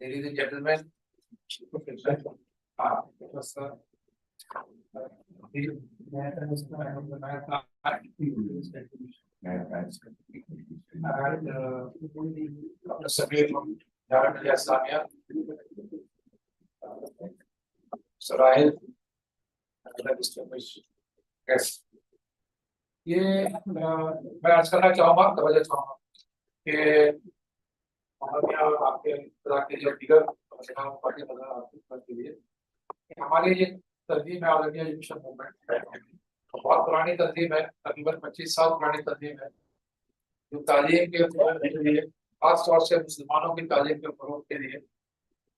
Ladies and gentlemen, ये मैं आज करना चाहूँगा तवज्जो चाहूँगा कि आपके जो फिगर पार्टी के लिए हमारी ये तंजीम है ऑल इंडिया एजुकेशन मूवमेंट है, बहुत पुरानी तंजीम है, तकरीबन 25 साल पुरानी तंजीम है जो तालीम के लिए खास तौर से मुसलमानों की तालीम के फरोग के लिए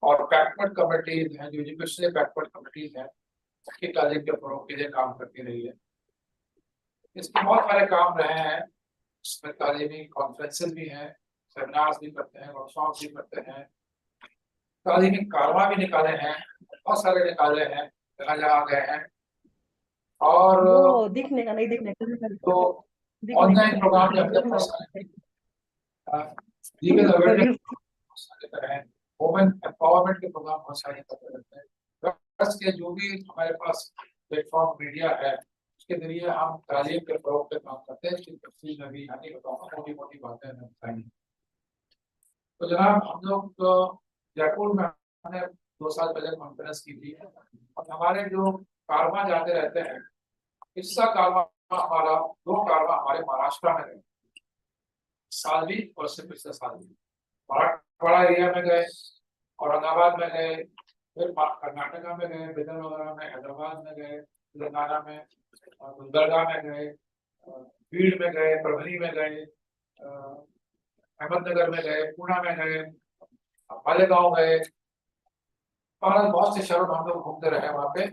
और बैकवर्ड कमिटीज हैं, जो एजुकेशनल बैकवर्ड कमिटीज हैं, उसकी तालीम के फरोग के लिए काम करती रही है। इसके बहुत सारे काम रहे हैं, इसमें तालीमी कॉन्फ्रेंसेस भी हैं, सेमिनार्स भी करते हैं, वर्कशॉप भी करते हैं, तालीमी कारवा भी निकाले हैं, बहुत सारे निकाले हैं, जगह जगह गए हैं। और दिखने का नहीं दिखने का तो ऑनलाइन प्रोग्राम जो हमने बहुत सारे लीगल अवेयरनेस हैं, वुमेन एम्पावरमेंट के प्रोग्राम बहुत सारे करते रहते हैं। बस के जो भी हमारे पास प्लेटफॉर्म मीडिया है उसके जरिए हम तालीम के फरोग पे काम करते हैं। इसकी तफसील में भी आगे बताऊंगा, मोटी मोटी बातें हमें बताएंगे। तो जनाब, हम लोग जयपुर में हमने 2 साल पहले कॉन्फ्रेंस की थी और हमारे जो कारवां जाते रहते हैं, हिस्सा कारवां हमारा 2 कारवां हमारे महाराष्ट्र में गए, साल भी और उससे पिछले साल भी मराठवाड़ा एरिया में गए, औरंगाबाद में गए, फिर कर्नाटका में गए, वगैरह में, हैदराबाद में गए, तेलंगाना में, गुलबर्गा में गए, भीड़ में गए, परभनी में गए, अहमदनगर में गए, पूना में गए, मालेगांव गए, और बहुत से शहरों में हम लोग घूमते रहे। वहाँ पे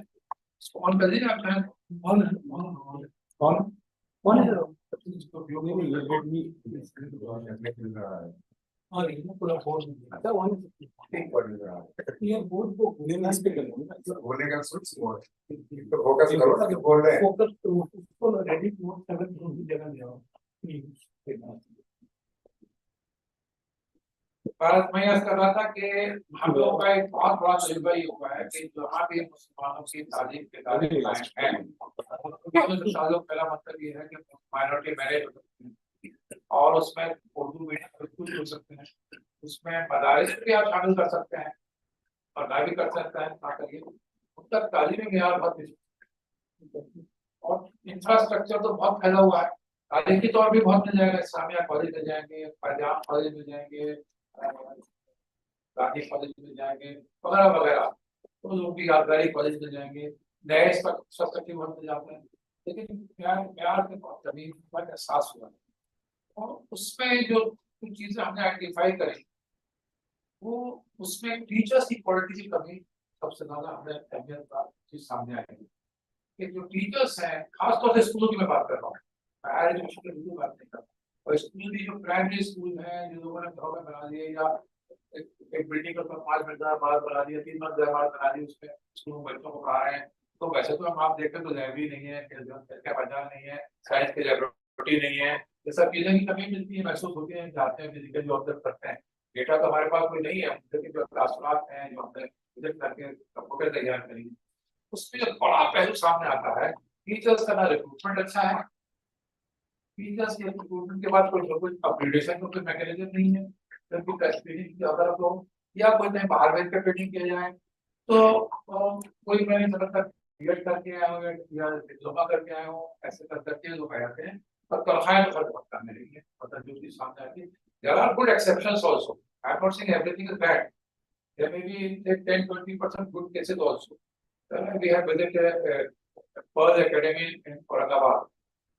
कौन कर दीजिए आप कौन कौन है पूरा बोलने का सोच फोकस करो ना, जो बोल रहे हैं फोकस उसको रेडी जगह भारत में यह कर रहा था कि हम लोगों का एक बहुत बड़ा तजुर्बा ये हुआ है कि जहाँ भी मुसलमानों की तालीम के दायरे हैं, सालों पहला मतलब ये है कि माइनॉरिटी मैनेज हो सकते हैं और उसमें उर्दू मीडियम बिल्कुल हो सकते हैं, उसमें मदारिस भी आप शामिल कर सकते हैं, पढ़ाई भी कर सकते हैं, ना करिए उन तक तालीमी मेयार बहुत और इंफ्रास्ट्रक्चर तो बहुत फैला हुआ है। तालीम के तौर भी बहुत मिल जाएगा, इस्लामिया कॉलेज मिल जाएंगे, पंजाब कॉलेज मिल जाएंगे, गांधी कॉलेज मिल जाएंगे, वगैरह वगैरह, तो लोग भी यादगारी कॉलेज मिल जाएंगे, नए इंफ्रास्ट्रक्चर बहुत मिल जाते हैं। लेकिन प्यार में बहुत कमी का एहसास हुआ और उसमें जो कुछ चीजें हमने आइडेंटिफाई करी, वो उसमें टीचर्स की क्वालिटी की कमी सबसे ज्यादा हमें अहमियत का चीज सामने आएगी कि जो टीचर्स हैं, खासतौर से स्कूलों की मैं बात कर रहा हूँ, हायर एजुकेशन की बिल्कुल बात नहीं कर रहा, और स्कूल की जो प्राइमरी स्कूल है जो लोगों ने घरों में बना दिए या एक बिल्डिंग के ऊपर 5 मंजिला बार बना दिया, 3 मंजिला बार बना दी, उसमें स्कूल में बच्चों को पढ़ा रहे हैं। तो वैसे तो हम आप देखें तो लाइब्रेरी नहीं है, बाजार नहीं है, साइंस की लेबोरेटरी नहीं है, ये सब चीजें की कमी मिलती है, महसूस होती है, जाते हैं फिजिकली ऑब्जर्व करते हैं। डेटा तो हमारे पास कोई नहीं है, लेकिन जो क्लास हैं जो हमने विजिट करके कंप्यूटर तैयार करी, उसमें जो बड़ा पहलू सामने आता है, टीचर्स का ना रिक्रूटमेंट अच्छा है, टीचर्स के रिक्रूटमेंट के बाद कोई अपग्रेडेशन का कोई मैकेनिज्म नहीं है, जबकि ट्रेनिंग की अगर तो या कोई नहीं बाहर भेज कर ट्रेनिंग किया जाए तो कोई मैं नहीं समझता बीएड करके आए हो या डिप्लोमा करके आए हो, ऐसे करके लोग आ जाते हैं, पर तनख्वाहें तो खर्च पक्का में नहीं है, मतलब जो चीज सामने आती है। There are good exceptions also, I am not saying everything is bad, there may be 10-20% good cases also. We have visited Pearl Academy in Aurangabad,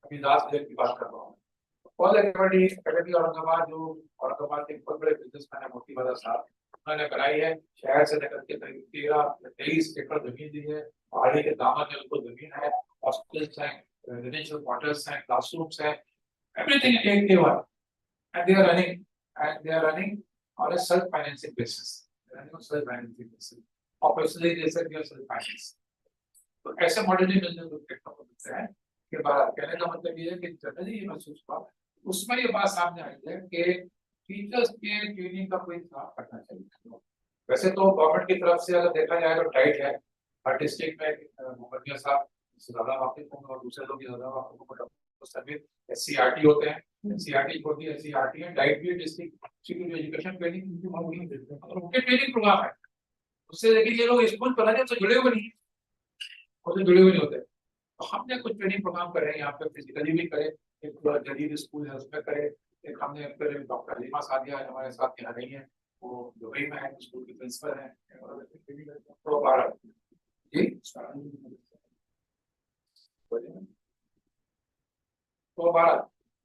अभी लास्ट ईयर की बात कर रहा हूँ। पर्ल एकेडमी औरंगाबाद, जो औरंगाबाद के बहुत बड़े बिजनेसमैन है मोती वाला साहब, उन्होंने बनाई है, शहर से लेकर के 13-23 एकड़ जमीन दी है, पहाड़ी के दामन में उनको जमीन है, हॉस्पिटल्स हैं, रेजिडेंशियल क्वार्टर्स हैं, क्लासरूम्स हैं, everything in A1, and they are running on a self financing basis, obviously they said they are self financed। तो ऐसे मॉडल ही मिलने को देखने को मिलते हैं कि कहने का मतलब ये है कि जनरली ये महसूस हुआ, उसमें ये बात सामने आई है कि टीचर्स के ट्रेनिंग का कोई इंतजाम करना चाहिए। वैसे तो गवर्नमेंट की तरफ से अगर देखा जाए तो टाइट है। हर डिस्ट्रिक्ट में मोहम्मद साहब ज्यादा वाकिफ होंगे और दूसरे लोग ज्यादा वाकिफ होंगे। तो सभी SCRT होते हैं, SCRT होती है, SCRT है, डाइट भी डिस्ट्रिक्ट एजुकेशन ट्रेनिंग और उनके ट्रेनिंग प्रोग्राम है। उससे देखिए ये लोग स्कूल पढ़ाने से जुड़े हुए नहीं है, उससे जुड़े हुए नहीं होते। तो हमने कुछ ट्रेनिंग प्रोग्राम करे यहाँ पे, फिजिकली भी करे, एक जदीद स्कूल है उसमें करे, एक हमने फिर डॉक्टर हलीमा सादिया हमारे साथ यहाँ नहीं है, वो दुबई में है, स्कूल की प्रिंसिपल है। तो जी तो बारह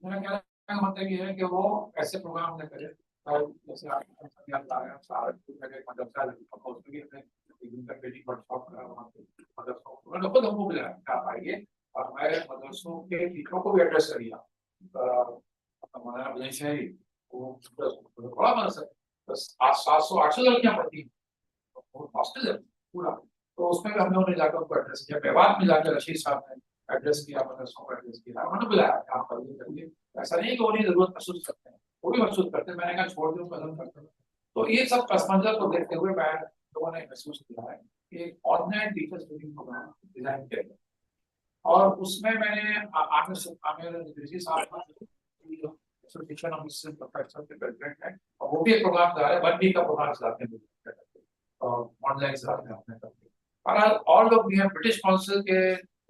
मेरा कहने का मतलब ये है कि वो ऐसे प्रोग्राम न करे। और जैसे आप मदरसा उसमें भी हमने ट्रेनिंग वर्कशॉप करा वहाँ पे मदरसों उन्होंने खुद हमको बुलाया कि आप आइए और हमारे मदरसों के टीचरों को भी एड्रेस करिए। हमारा विजय शहरी वो बड़ा मदरसा बस 700-800 लड़कियां पढ़ती हैं, हॉस्टल है पूरा। तो उसमें भी हमने उन्हें जाकर उनको एड्रेस किया, मेवात में जाकर रशीद साहब ने एड्रेस किया, मदरसों को एड्रेस किया, उन्होंने बुलाया आप करिए। ऐसा नहीं कि उन्हें जरूरत महसूस करते हैं, वो भी महसूस करते हैं। मैंने कहा छोड़ दो पसंद करते हैं। तो ये सब पस मंजर को देखते हुए मैं लोगों ने महसूस किया है कि एक online teachers training programme design किया गया। और उसमें मैंने आमिर ऋषि साहब एसोसिएशन ऑफ असिस्टेंट प्रोफेसर के प्रेसिडेंट है, और वो भी एक प्रोग्राम चला रहे हैं, 1 वीक का प्रोग्राम चलाते हैं और ऑनलाइन चलाते हैं अपने करके। और लोग भी हैं ब्रिटिश काउंसिल के,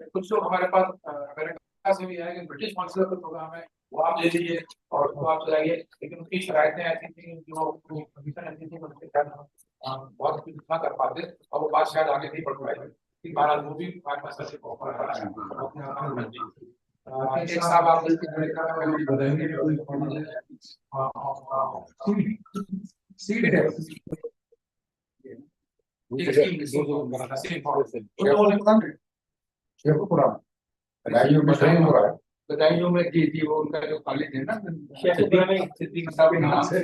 कुछ लोग हमारे पास अमेरिका से भी है, लेकिन ब्रिटिश काउंसिल का प्रोग्राम है वो आप ले लीजिए और उसको आप चलाइए। लेकिन उनकी शरायतें ऐसी थी जो कमीशन ऐसी थी उनके साथ बहुत कुछ ना कर पाते, और वो बात शायद आगे नहीं बढ़ पाएगी। भारत वो भी हमारे पास ऐसे एक साहब आप सीट है बदायूं में की थी, वो उनका जो कॉलेज है ना सिद्दीक साहब के नाम से,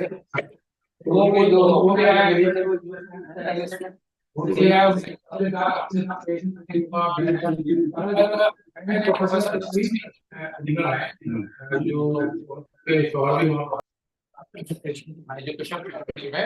वो भी आया एजुकेशन में।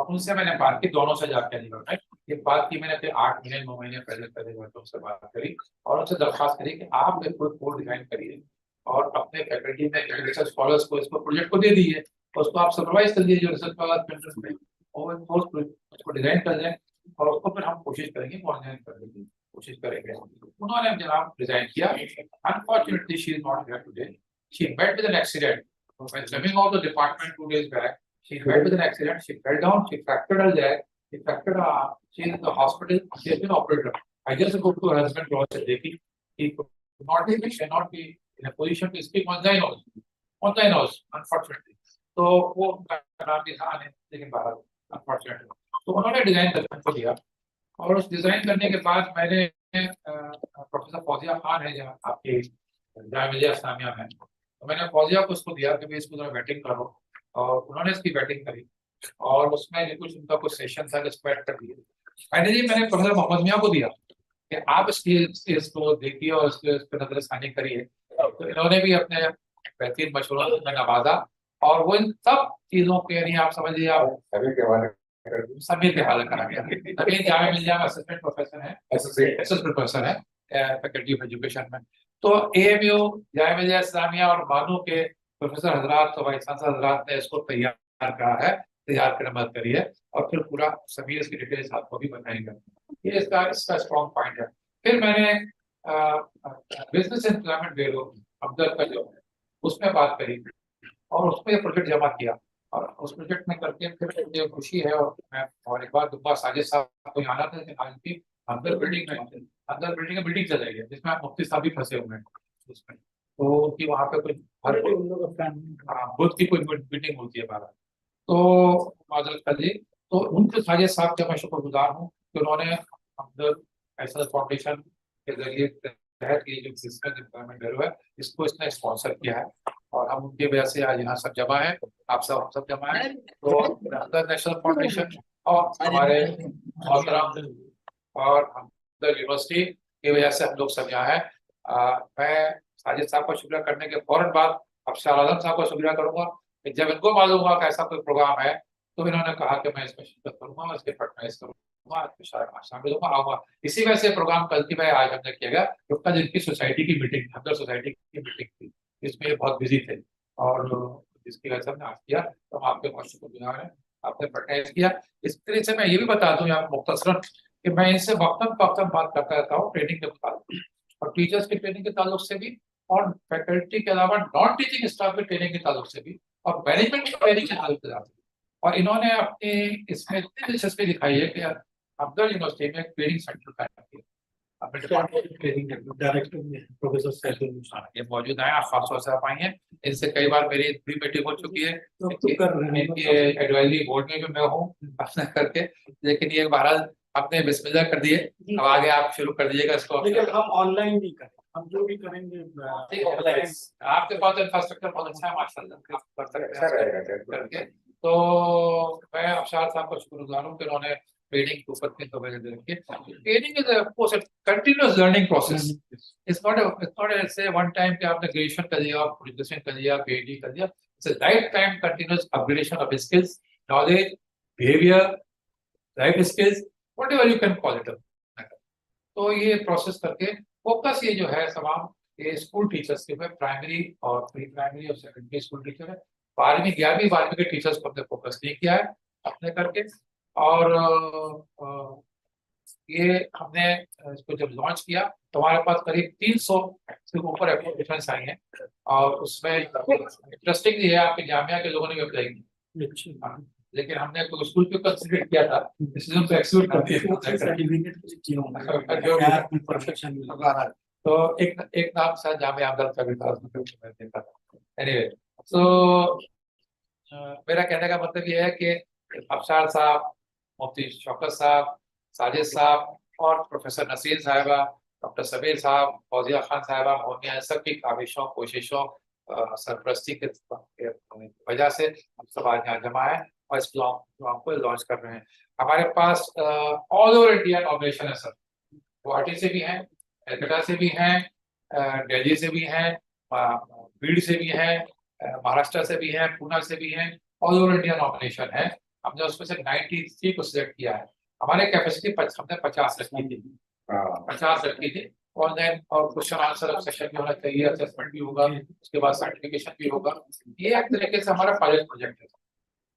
उनसे मैंने बात की, दोनों से जाके में ये बात की मैंने 8 महीने 9 महीने पहले उनसे बात करी और उनसे दरखास्त करी कि आप कोई कोड डिजाइन करिए और अपने फैकल्टी में रिसर्च स्कॉलर्स को इसको प्रोजेक्ट को दे दीजिए, उसको आप सुपरवाइज कर दीजिए रिसर्च स्कॉलर्स में, और उसको डिजाइन कर दें और उसको फिर हम कोशिश करेंगे ऑनलाइन करने की कोशिश करेंगे। उन्होंने जनाब डिजाइन किया। Unfortunately she is not here today, she met with an accident when coming out of the department 2 days back. She met with an accident, she fell down, she fractured her leg, she fractured her arm, she is in the hospital, she has been operated. I just go to her husband Ross and Dekhi, he could not be, cannot be in a position to speak online also, unfortunately. तो वो नाम भी था लेकिन बाहर unfortunately। तो उन्होंने design करने को दिया और उस डिजाइन करने के बाद मैंने प्रोफेसर फौजिया खान है जहाँ आपके जामिया मिलिया इस्लामिया में, तो मैंने फौजिया को उसको दिया कि भाई इसको जरा बैटिंग करो, और उन्होंने इसकी बैटिंग करी और उसमें कुछ उनका कुछ सेशन था जिसको ऐड कर दिया। फाइनली मैंने प्रोफेसर मोहम्मद मियां को दिया कि आप इसको देखिए और इस पर नजरसानी करिए। तो इन्होंने भी अपने बेहतरीन मशवरों में नवाजा और वो इन सब चीजों के नहीं आप समझिए आप सभी के हवाले करा गया। अभी जामिया मिलिया में असिस्टेंट प्रोफेसर है, एसोसिएट प्रोफेसर है फैकल्टी ऑफ एजुकेशन में। तो AMU जामिया मिलिया इस्लामिया और बानू के प्रोफेसर हजरात तो वाइस चांसलर हजरात ने इसको तैयार करा है, तैयार करने मदद करी है और फिर पूरा सभी इसकी डिटेल्स आपको भी बताएंगे। ये इसका स्ट्रॉन्ग पॉइंट है। फिर मैंने बिजनेस एम्प्लॉयमेंट ब्यूरो अब्दुल का जो है उसमें बात करी और उसमें प्रोजेक्ट जमा किया और उस प्रोजेक्ट में करके फिर मुझे खुशी है। और मैं और एक बार दुब्बा साजिद साहब को आना था कि आज भी अंदर बिल्डिंग में बिल्डिंग चल रही है जिसमें मुफ्ती साहब भी फंसे हुए हैं उसमें। तो उनकी वहाँ पे कोई बुद्ध की कोई मीटिंग होती है बारह। तो माजरत कर ली, तो उनके साजिद साहब का मैं शुक्रगुजार हूँ कि उन्होंने हमदर्द ऐसा फाउंडेशन के जरिए तहत ये जो बिजनेस एम्प्लॉयमेंट ब्यूरो है इसको इसने स्पॉन्सर किया है और हम उनकी वजह से आज यहाँ सब जमा है, आप सब हम सब जमा है। तो हमदर्द नेशनल फाउंडेशन और हमारे मोहतरम और हमदर्द यूनिवर्सिटी की वजह से हम लोग सब यहाँ है। मैं साजिद साहब का शुक्रिया करने के फौरन बाद अब शाह आलम साहब का शुक्रिया करूंगा कि जब इनको मालूम हुआ कि ऐसा कोई प्रोग्राम है तो इन्होंने कहा कि मैं इसमें शिरकत करूंगा, इसके फरमाइश करूंगा, इसमें शामिल होगा, आऊंगा। इसी वजह से प्रोग्राम कल की आज हमने किया गया, क्योंकि जिनकी सोसाइटी की मीटिंग, हमदर्द सोसाइटी की मीटिंग थी, इसमें ये बहुत बिजी थे, और जिसकी वजह से हमने आज किया। तो हम आपके बहुत शुक्रगुजार हैं, आपने फरमाइश किया। इस तरह से मैं ये भी बता दूं यहाँ मुख्तसरन कि मैं इनसे वक्तन फक्तन बात करता रहता हूँ ट्रेनिंग के मुताबिक, और टीचर्स की ट्रेनिंग के ताल्लुक से भी, और फैकल्टी के अलावा नॉन टीचिंग स्टाफ की ट्रेनिंग के ताल्लुक से भी, और मैनेजमेंट की ट्रेनिंग के ताल्लुक से। और इन्होंने अपनी इसमें इतनी दिलचस्पी दिखाई है कि अफजल यूनिवर्सिटी में ट्रेनिंग सेंटर कायम किया। ये मौजूद है, आप खास तौर से आप आई हैं, इनसे कई बार मेरी भी मीटिंग हो चुकी है, एडवाइजरी बोर्ड में भी मैं हूँ अपना करके, लेकिन ये महाराज आपने बिस्मिल्लाह कर दिए, अब आगे आप शुरू कर दीजिएगा इसको। लेकिन हम ऑनलाइन नहीं करें, हम जो भी करेंगे आपके पास इंफ्रास्ट्रक्चर बहुत अच्छा है माशाल्लाह, आप कर सकते हैं करके। तो मैं अफशार साहब का शुक्रगुजार हूँ कि उन्होंने ट्रेनिंग के ऊपर की तवज्जो दे रखी है। Training is of course continuous learning process, it's not से वन टाइम कि आपने ग्रेजुएशन कर लिया, ग्रेजुएशन कर लिया, पीएचडी कर लिया। It's a life time continuous upgradation of skills, knowledge, behaviour, life skills, whatever you can call it. तो ये प्रोसेस करके फोकस ये जो है तमाम ये स्कूल टीचर्स के, प्राइमरी और प्री प्राइमरी और सेकेंडरी स्कूल टीचर है, 12वीं 11वीं 12वीं के टीचर्स को हमने फोकस नहीं किया है अपने करके। और ये हमने इसको जब लॉन्च किया तो हमारे पास करीब 300 से ऊपर एप्लीकेशन आई हैं, और उसमें इंटरेस्टिंग ये है आपके जामिया के लोगों ने भी अप्लाई किया, लेकिन हमने तो स्कूल पे कंसिडर किया था, इसलिए हमसे एक्सक्लूड कर दिया। तो एक नाम था जामिया अहमद का भी था। एनीवे, सो मेरा कहने का मतलब ये है कि अफसार साहब, मुफ्ती शौकत साहब, साजिद साहब और प्रोफेसर नसीर साहिबा, डॉक्टर सबीर साहब, फौजिया खान साहिबा, मोहनिया, सबकी काविशों कोशिशों सरपरस्ती के वजह से हम सब आज यहाँ जमा है और इस प्रोग्राम को लॉन्च कर रहे हैं। हमारे पास ऑल ओवर इंडिया इनॉग्रेशन है सर, गुवाहाटी से भी हैं, कलकत्ता से भी हैं, दिल्ली से भी हैं, बीड़ से भी हैं, महाराष्ट्र से भी हैं, पूना से भी हैं, ऑल ओवर इंडिया नॉमिनेशन है। हमने उसमें से 93 को सिलेक्ट किया है। हमारे कैपेसिटी हमने 50 रखी थी, 50 रखी थी। ऑनलाइन और क्वेश्चन आंसर सेशन भी होना चाहिए, असेसमेंट भी होगा, उसके बाद सर्टिफिकेशन भी होगा। ये एक तरीके से हमारा पायलट प्रोजेक्ट है।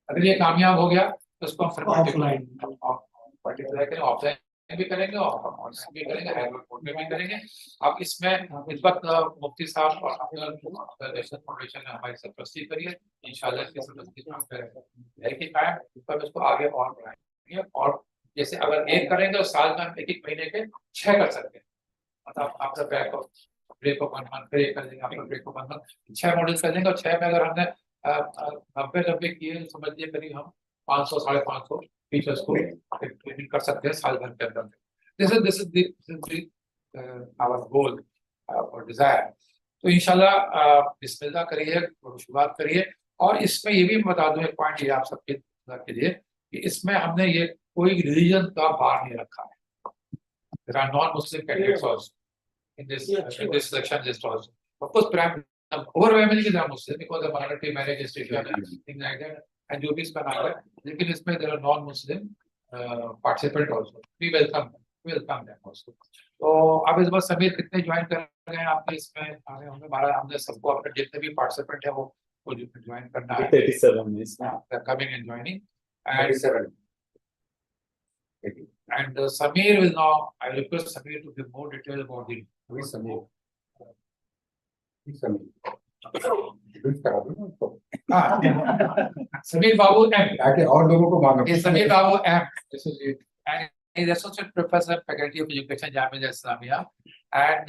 अगर ये कामयाब हो गया तो उसको हम ऑफलाइन भी करेंगे और भी करेंगे, हाईकोर्ट में भी करेंगे। अब इसमें इस वक्त मुफ्ती साहब और फाउंडेशन ने हमारी सरपरस्ती करी है, इंशाल्लाह इसकी सरपरस्ती तब इसको आगे और बढ़ाएंगे। और जैसे अगर एक करेंगे तो साल में एक महीने के 6 कर सकते हैं, मतलब आपका ब्रेक ऑफ 1 मंथ, फिर कर देंगे आपका ब्रेक ऑफ 1 मंथ, 6 मॉडल्स कर देंगे। और 6 में अगर हमने 90 किए, समझ लिए करीब हम 500 550 टीचर्स को ट्रेनिंग कर सकते हैं साल भर के अंदर। दिस इज आवर गोल और डिजायर। तो इंशाल्लाह बिस्मिल्लाह करिए और शुरुआत करिए। और इसमें ये भी बता दूं एक पॉइंट ये आप सबके लिए कि इसमें हमने ये कोई रिलीजन का भार नहीं रखा है। There are non-Muslim candidates also in this selection list also. Of course, overwhelmingly they are Muslim because the minority marriage is things like that, and जो भी इसमें नाम है, लेकिन इसमें there are non-Muslim participant also. We welcome them also. तो अब इस बार समीर कितने ज्वाइन कर रहे हैं आपके इसमें आगे होंगे? हमने सबको अपने जितने भी पार्टिसिपेंट है वो ज्वाइन करना है। 37 coming and joining, and 37. And Samir will now, I request Samir to give more detail about the Samir. Samir Babu M. और लोगों को मालूम है। Samir Babu M. This is it. And he is associate professor, faculty of education, Jamia Islamia, and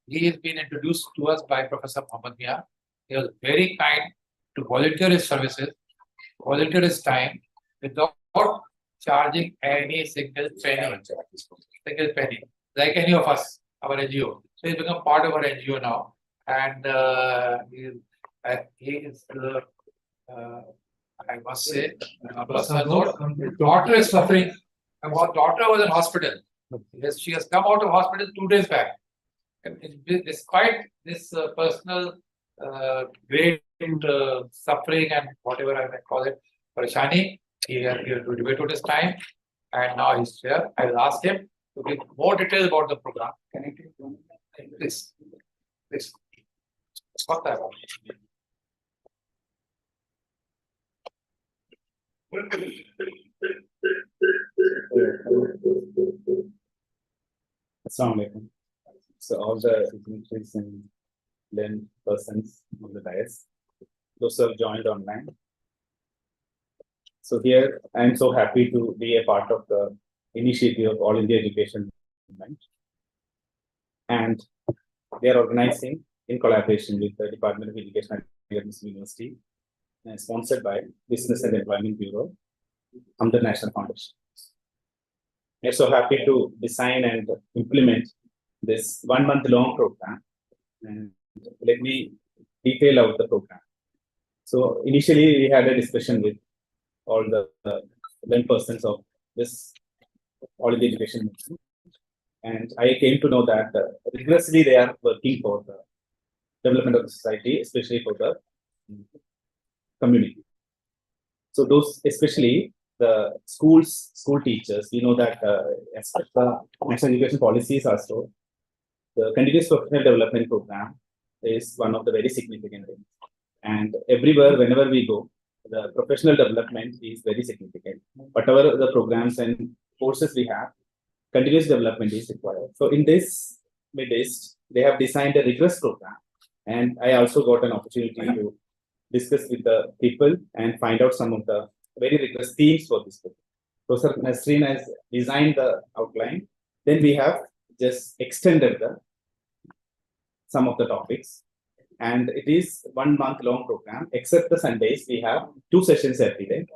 he has been introduced to us by Professor Muhammad Mia. He was very kind to volunteer his services, volunteer his time without charging any single penny, like any of us, our NGO. So he's become part of our NGO now, and he is I must say, his daughter is suffering. Our daughter was in hospital. Yes, she has come out of hospital 2 days back. And despite this personal great suffering and whatever I may call it, parishani, here to debate this time, and now he's here. I will ask him to give more details about the program. Can you please, please? What that? Assalamu alaikum. So all the dignitaries and then persons on the dais, those who have joined online. So here I am so happy to be a part of the initiative of All India Education Movement. And they are organizing in collaboration with the Department of Education at Muslim University, and sponsored by Business and Employment Bureau, under National Foundation. We are so happy to design and implement this 1 month long program. And let me detail out the program. So initially we had a discussion with all the 11% of this All India Education Movement. And I came to know that rigorously they are working for the development of the society, especially for the community. So those, especially the school teachers, we know that as per the national education policies also, the continuous professional development program is one of the very significant things. And everywhere, whenever we go, the professional development is very significant. Whatever the programs and courses we have, continuous development is required. So in this Midwest, they have designed a rigorous program. And I also got an opportunity to discuss with the people and find out some of the very rigorous themes for this book. Professor Nasreen has designed the outline. Then we have just extended some of the topics. And it is 1 month long program, except the Sundays, we have 2 sessions every day.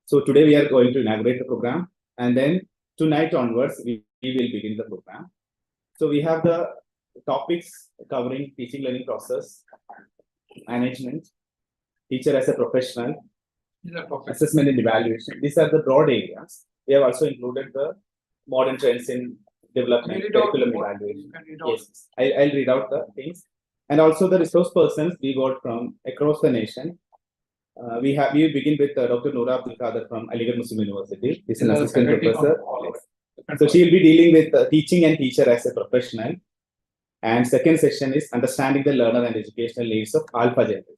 So today we are going to inaugurate the program. And then tonight onwards, we will begin the program. So we have the topics covering teaching learning process, management, teacher as a professional, assessment and evaluation. These are the broad areas. We have also included the modern trends in development, curriculum evaluation. Yes, I'll read out the things. And also the resource persons we got from across the nation. We begin with Dr. Noora Abdul Qadir from Aligarh Muslim University. This is an assistant professor. So she will be dealing with teaching and teacher as a professional. And second session is understanding the learner and educational needs of Alpha generation.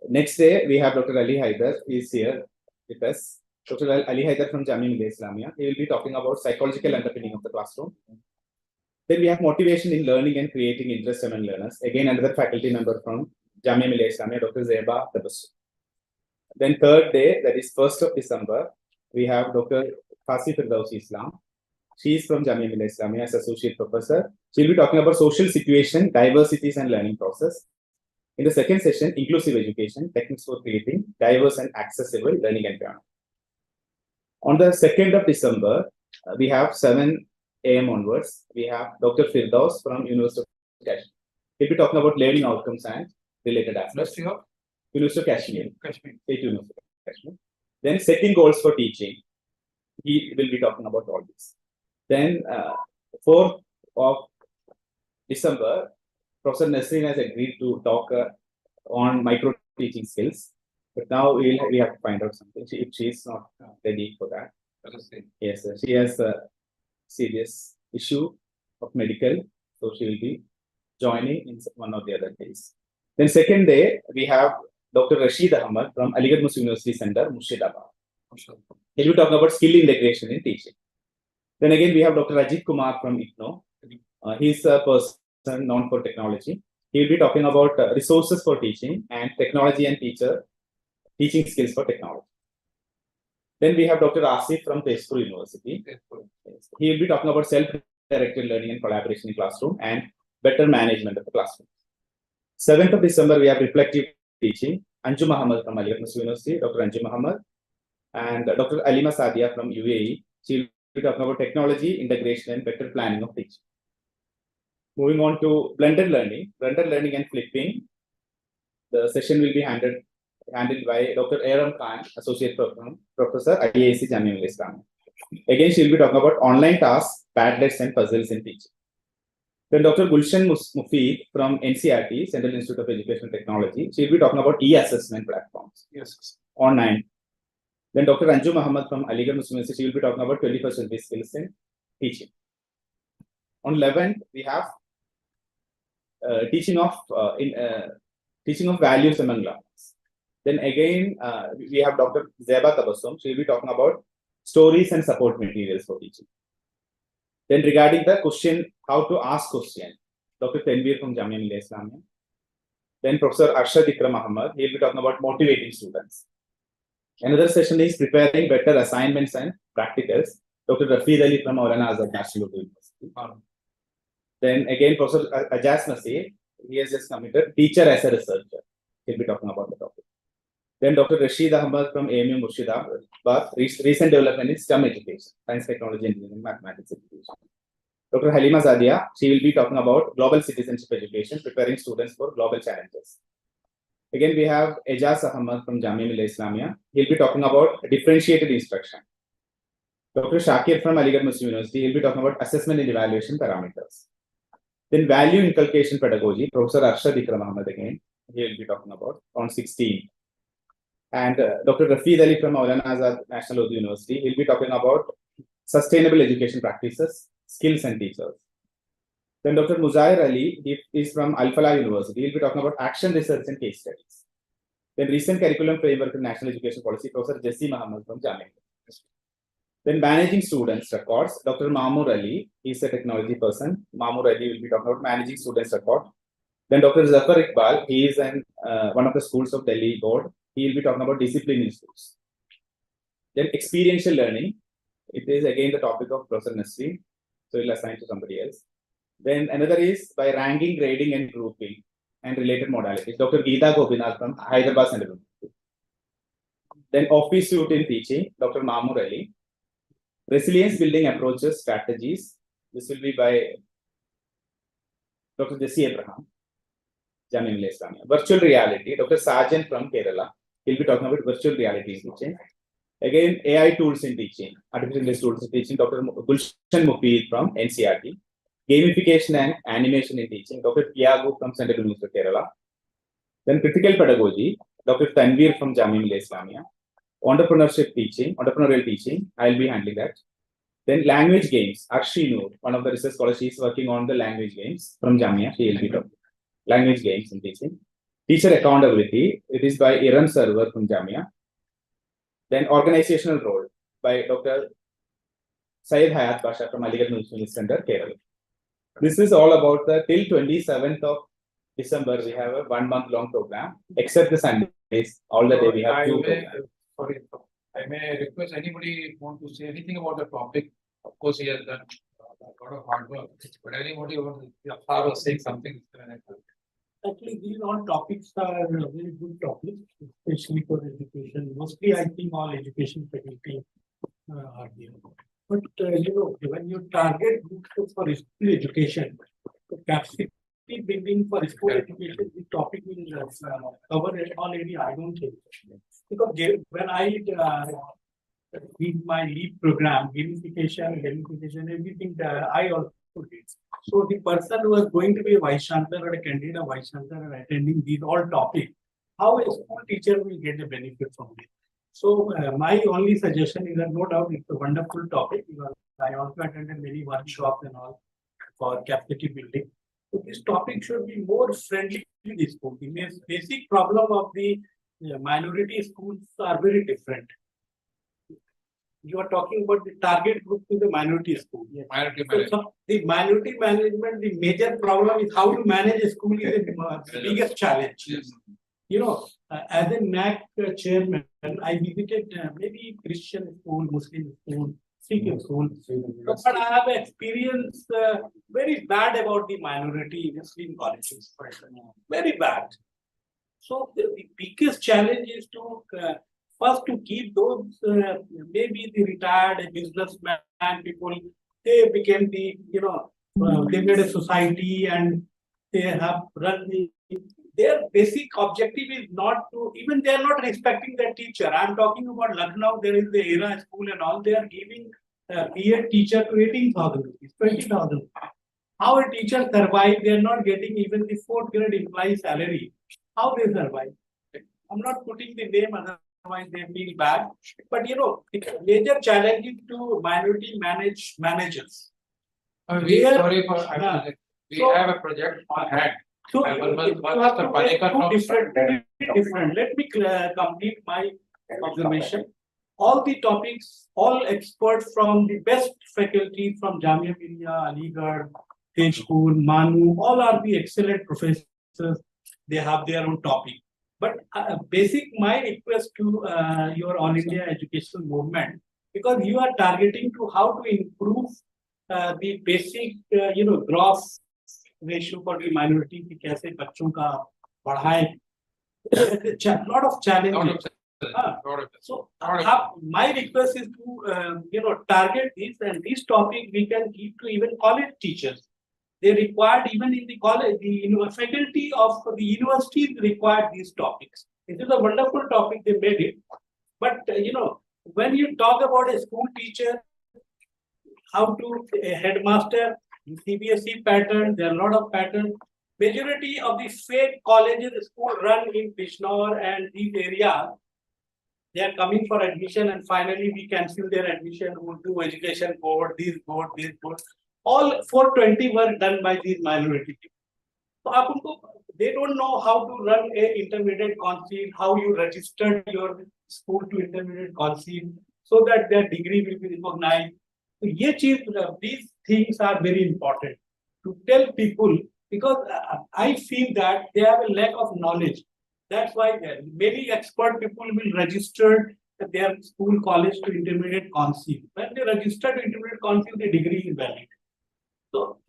Next day, we have Dr. Ali Haider. He is here with us. Dr. Ali Haider from Jamia Millia Islamia. He will be talking about psychological underpinning of the classroom. Then we have motivation in learning and creating interest among learners. Again, another faculty member from Jamia Millia Islamia, Dr. Zeba Tabassu. Then third day, that is 1st of December, we have Dr. Fasi Firdausi Islam. She is from Jamia Millia Islamia as associate professor. She will be talking about social situation, diversities and learning process. In the second session, inclusive education, techniques for creating diverse and accessible learning environment. On the 2nd of December, we have 7 a.m. onwards, we have Dr. Firdaus from University of Kashmir. He'll be talking about learning outcomes and related aspects. University of Kashmir. State University of Kashmir. Then setting goals for teaching. He will be talking about all this. Then 4th of December, Professor Nasreen has agreed to talk on micro teaching skills. But now we have to find out something. If she is not ready for that. Yes, sir. She has a serious issue of medical. So she will be joining in one of the other days. Then second day, we have Dr. Rashid Ahmad from Aligarh Muslim University Center, Murshidabad. He will talk about skill integration in teaching. Then again, we have Dr. Ajit Kumar from IPNO. He's a person known for technology. He will be talking about resources for teaching and technology and teaching skills for technology. Then we have Dr. Asif from Tezpur University. He will be talking about self-directed learning and collaboration in classroom and better management of the classroom. 7th of December, we have reflective teaching. Anju Muhammad from Aligarh Muslim University, Dr. Anju Muhammad, and Dr. Alima Sadia from UAE. She will be talking about technology, integration, and better planning of teaching. Moving on to blended learning and flipping. The session will be handled by Dr. Aram Khan, Associate Professor, IAC Jamia Millia Islamia. Again, she will be talking about online tasks, Padlets, and puzzles in teaching. Then Dr. Gulshan Mufid from NCRT, Central Institute of Education Technology. She will be talking about e-assessment platforms. Yes. Online Then Dr. Anju Muhammad from Aligarh Muslim University, she will be talking about 21st century skills in teaching. On 11th, we have teaching of values among learners. Then again, we have Dr. Zeba Tabassum. She will be talking about stories and support materials for teaching. Then regarding the question, how to ask question, Dr. Tanveer from Jamia Millia Islamia. Then Professor Arshad Ikram Ahmad, he will be talking about motivating students. Another session is preparing better assignments and practicals. Dr. Rafid Ali from Maulana Azad National University. Then again, Professor Ajaz Nasir, he has just committed teacher as a researcher. He'll be talking about the topic. Then Dr. Rashid Ahmad from AMU Murshidabad, recent development in STEM education, science, technology, engineering, mathematics education. Dr. Halima Zadia, she will be talking about global citizenship education, preparing students for global challenges. Again, we have Ejaz Ahmad from Jamia Millia Islamia. He'll be talking about differentiated instruction. Dr. Shakir from Aligarh Muslim University, he'll be talking about assessment and evaluation parameters. Then value inculcation pedagogy, Professor Arshad Ikram Ahmad again, he'll be talking about on 16. And Dr. Rafid Ali from Maulana Azad National Urdu University, he'll be talking about sustainable education practices, skills and teachers. Then Dr. Muzair Ali, he is from Al Falah University, he'll be talking about action research and case studies. Then recent curriculum framework in national education policy, Professor Jassi Muhammad from Jamia. Then managing students records, Dr. Mamoor Ali, he's a technology person. Mamoor Ali will be talking about managing students record. Then Dr. Zafar Iqbal, he is one of the schools of Delhi board. He will be talking about discipline in schools. Then experiential learning, it is again the topic of Professor Nasri, so he'll assign to somebody else. Then another is by ranking, grading, and grouping and related modalities. Dr. Geeta Gopinath from Hyderabad Central. Then office suite in teaching, Dr. Mamoor Ali. Resilience building approaches, strategies. This will be by Dr. Jassi Abraham, Jamia Millia Islamia. Virtual reality, Dr. Sajan from Kerala. He'll be talking about virtual reality in teaching. Again, AI tools in teaching, artificial intelligence tools in teaching, Dr. Gulshan Mupeed from NCRT. Gamification and animation in teaching, Dr. Tiago from Central University of Kerala. Then critical pedagogy, Dr. Tanveer from Jamia Millia Islamia. Entrepreneurship teaching, entrepreneurial teaching, I'll be handling that. Then language games, Arshi Noor, one of the research scholars, she is working on the language games from Jamia, she will be talking. Language games in teaching. Teacher accountability, it is by Iram Server from Jamia. Then organizational role by Dr. Syed Hayat Basha from Aligarh Muslim Center, Kerala. This is all about the till 27th of December, we have a 1 month long program, except the Sundays, all the day we have two programs. Sorry, I may request anybody want to say anything about the topic. Of course, he has done a lot of hard work, but anybody want to say something? Actually, these all topics are very good topics, especially for education. Mostly, I think all education faculty are there. But when you target groups for school education, the capacity building for school education, the topic will cover all area. I don't think. Because when I did my LEAP program, gamification, everything that I also did. So the person who was going to be a vice chancellor or a candidate of vice chancellor and attending these all topics, how a school teacher will get the benefit from it. So my only suggestion is that no doubt it's a wonderful topic because I also attended many workshops and all for capacity building. So this topic should be more friendly to the school. The basic problem of the minority schools are very different. You are talking about the target group to the minority school. Yes. Minority so the minority management, the major problem is how to manage a school is the biggest challenge. Yes. As a NAC chairman, I visited maybe Christian school, Muslim school, Sikh school, but I have experienced very bad about the minority Muslim colleges. Very bad. So the biggest challenge is to first to keep those maybe the retired businessman people. They became the they made a society and they have run the. Their basic objective is not to even they are not respecting their teacher. I am talking about Lucknow. There is the ERA school and all. They are giving BEd teacher to 18,000 rupees, 20,000. How a teacher survive? They are not getting even the 4th grade employee salary. How they survive? I'm not putting the name, other otherwise they feel bad. But you know, it's a major challenge to minority managers. We Where- sorry for Yeah. we So- have a project on hand. So I will- you have to make two different. Let me complete my observation. All the topics, all experts from the best faculty from Jamia Millia, Aligarh, Tejpur, Manu, all are the excellent professors. They have their own topic. But my request to your All India educational movement, because you are targeting to how to improve the basic, gross ratio for the minority कि कैसे बच्चों का पढ़ाएं. Lot of challenges. So my request is to target this, and this topic we can give to even college teachers. They required even in the college, the faculty of the universities required these topics. It is a wonderful topic, they made it. But when you talk about a school teacher, how to a headmaster, CBSE pattern, there are a lot of patterns. Majority of the fake colleges, school run in Bishnor and these areas, they are coming for admission and finally we cancel their admission, we'll do education board, this board, this board. All 420 were done by these minority people. So they don't know how to run a intermediate council, how you registered your school to intermediate council so that their degree will be recognized. So these things are very important to tell people, because I feel that they have a lack of knowledge. That's why many expert people will register their school, college to intermediate council. When they register to intermediate council, the degree is valid. So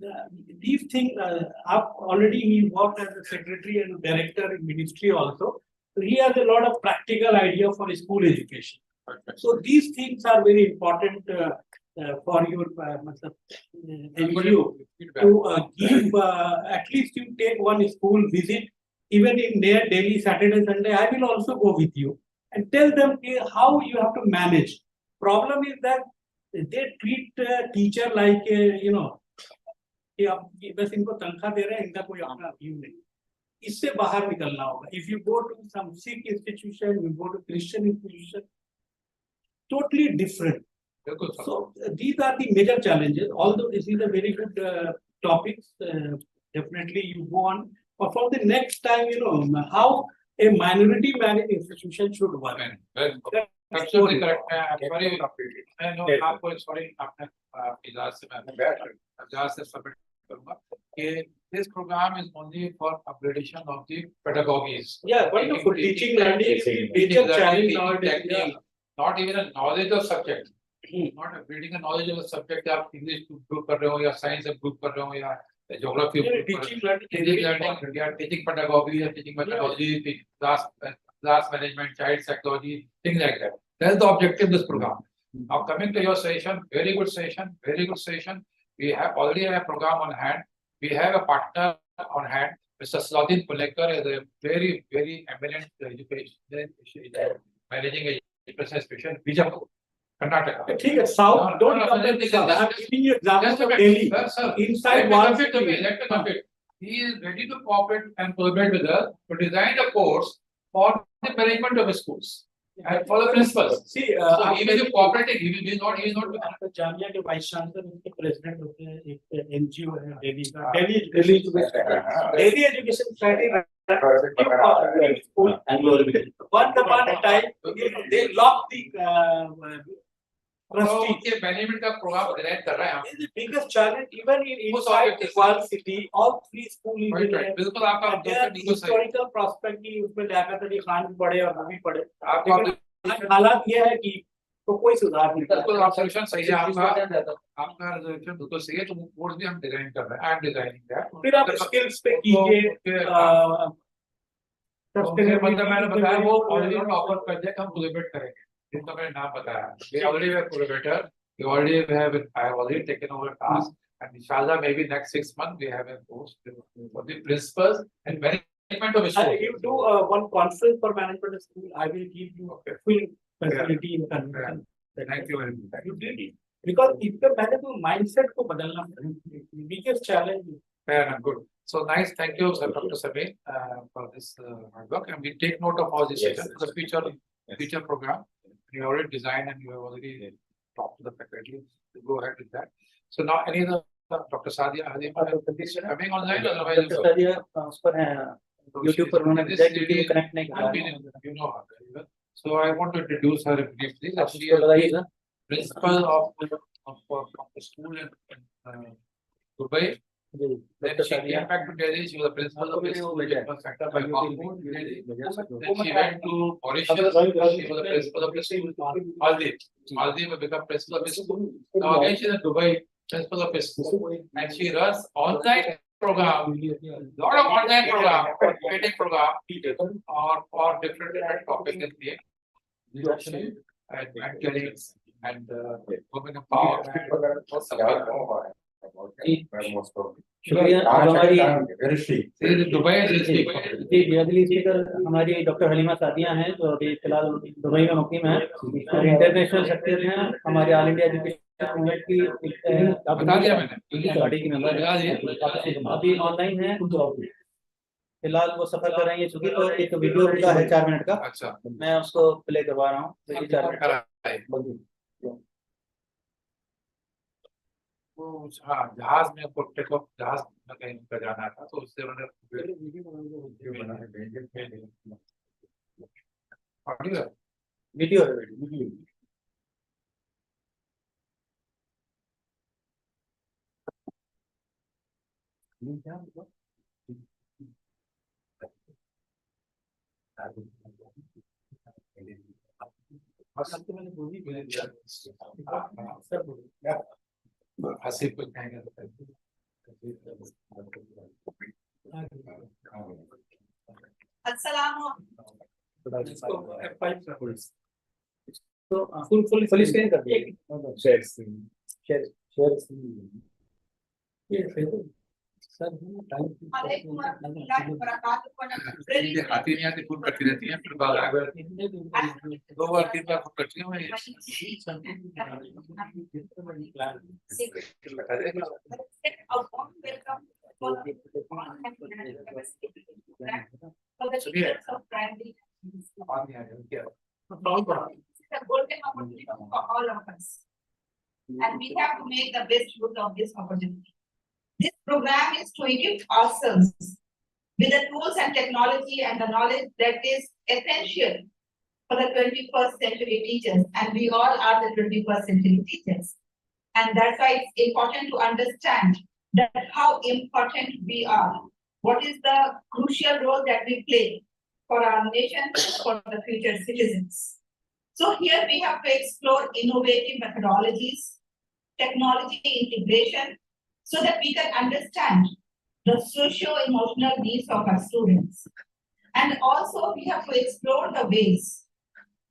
these things, already he worked as a secretary and director in ministry also. So he has a lot of practical idea for school education. So these things are very important for your NGO to give, at least you take one school visit, even in their daily Saturday, Sunday, I will also go with you and tell them how you have to manage. Problem is that they treat teacher like, कि आप बस इनको तनख्वाह दे रहे हैं, इनका कोई अपना व्यू नहीं. इससे बाहर निकलना होगा. If you go to some Sikh institution, you go to Christian institution, totally different. So these are the major challenges. Although this is a very good topic, definitely you go on. But for the next time, how a minority managed institution should work. Absolutely correct. I know आपको sorry आपने इजाज़त से मैं इजाज़त से submit करूँगा कि this program is only for upgradation of the pedagogies. Yeah, wonderful. Teaching learning, teacher challenge, not even a knowledge of subject. Not upgrading a knowledge of a subject. आप English improve कर रहे हो या science improve कर रहे हो या geography teaching learning, teaching pedagogy, teaching methodology, class management, child psychology, things like that. That's the objective of this program. Now coming to your session, very good session, very good session. We have already a program on hand. We have a partner on hand. Mr. Slaudin Pulekar is a very, very eminent education managing education institution, Bijapur, Karnataka. ठीक है, South, don't compare the South. I'm giving you example of Delhi. Inside one city. He is ready to cooperate and collaborate with us to design a course for the management of schools and for the principals. See, so he will be cooperating. He is not. Jamia के vice chancellor उनके president होते हैं, एक NGO है दिल्ली का, Delhi education society. One upon a time, they lock the trustees. Management का program design कर रहे हैं. This is the biggest challenge even in inside one city. All three schools in there. बिल्कुल आपका historical prospect की उसमें लियाकत अली खान भी पढ़े और वो भी पढ़े. हालात ये है कि तो कोई सुधार नहीं. बिल्कुल आप सॉल्यूशन सही है आपका रिजर्वेशन बिल्कुल सही है. तो कोर्स भी हम डिजाइन कर रहे हैं. I am designing that. फिर आप स्किल्स पे कीजिए. मतलब मैंने बताया वो ऑलरेडी ऑफर कर दिया कि हम कोलैबोरेट करेंगे. जिनका मैंने नाम बताया. We already have collaborator. We already have. I have already taken over task. And inshallah, maybe next 6 months we have a post for the principals and management of school. You do one conference for management of school. I will give you full facility in convention. Thank you very much. You did it because इसका पहले तो mindset को बदलना पड़ेगा. Biggest challenge. Fair enough. Good. So nice. Thank you, Dr. Sameer, for this hard work, and we take note of all this for the future Yes. future program. You already designed and you have already talked to the faculty to go ahead with that. So now any other Dr. Sadia coming online, otherwise doctor Sadia उस पर है YouTube पर उन्होंने this बताया कि lady, connect नहीं किया you know her very well. So I want to introduce her briefly. आप She उसको is लगाइएगा principal of the school in Dubai. जी Then doctor she Sadia came back to Delhi. She was the principal of the school भेजा in Sector है Mahmood, Delhi. भेजा सकते Then she went to Mauritius. She was the principal of the school. Maldives. Maldives will become principal of the school. Now again she is in Dubai, principal of the school, and she runs online program. Lot of online program, training program, or for different topics in the leadership and mentoring and women empowerment. शुक्रिया अब हमारी Dubai जी जी अगली speaker हमारी doctor Halima Sadia हैं जो अभी फिलहाल Dubai में मुकीम है और इंटरनेशनल शख्सियत हैं हमारे ऑल इंडिया एजुकेशन मूवमेंट की बता दिया मैंने बॉडी की मेंबर अभी ऑनलाइन है फिलहाल वो सफर कर रही है चूंकि तो एक वीडियो उनका है 4 मिनट का अच्छा मैं उसको प्ले करवा रहा हूँ 4 मिनट हाँ जहाज में टेक ऑफ जहाज में कहीं पर जाना था तो उससे उन्होंने वीडियो हसीब को कहेंगे तो फुल स्क्रीन कर दिया शेयर सर हाथी नहीं आती फुल करती रहती है फिर बार 2 बार 3 बार फुल करती And we have to make the best use of this opportunity. This program is to equip ourselves with the tools and technology and the knowledge that is essential for the 21st century teachers, and we all are the 21st century teachers. And that's why it's important to understand that how important we are, what is the crucial role that we play for our nation, for the future citizens. So here we have to explore innovative methodologies, technology integration, so that we can understand the socio-emotional needs of our students. And also we have to explore the ways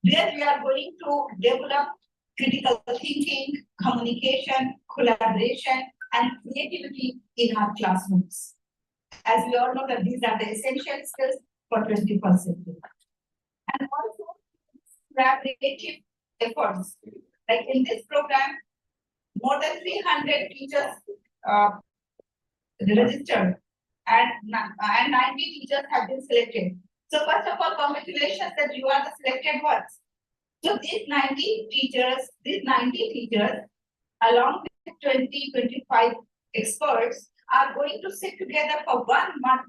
where we are going to develop critical thinking, communication, collaboration, and creativity in our classrooms. As we all know that these are the essential skills for 21st century. And also collaborative efforts. Like in this program, more than 300 teachers registered and 90 teachers have been selected. So first of all, congratulations that you are the selected ones. So these 90 teachers along with 25 experts are going to sit together for 1 month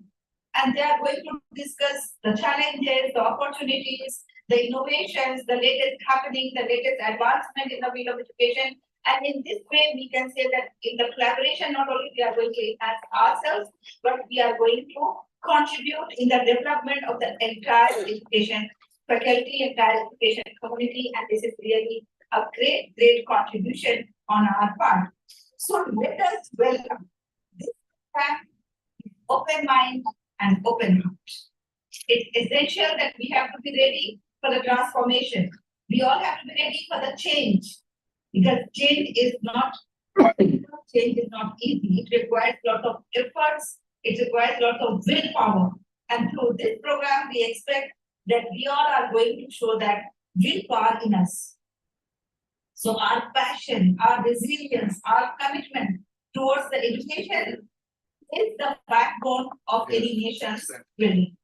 and they are going to discuss the challenges, the opportunities, the innovations, the latest happening, the latest advancement in the field of education. And in this way, we can say that in the collaboration, not only we are going to enhance ourselves, but we are going to contribute in the development of the entire education faculty, entire education community, and this is really a great contribution on our part. So let us welcome this time, open mind and open heart. It's essential that we have to be ready for the transformation. We all have to be ready for the change, because change is not easy. It requires a lot of efforts. It requires a lot of willpower. And through this program, we expect that we all are going to show that willpower in us. So our passion, our resilience, our commitment towards the education is the backbone of any nation's building.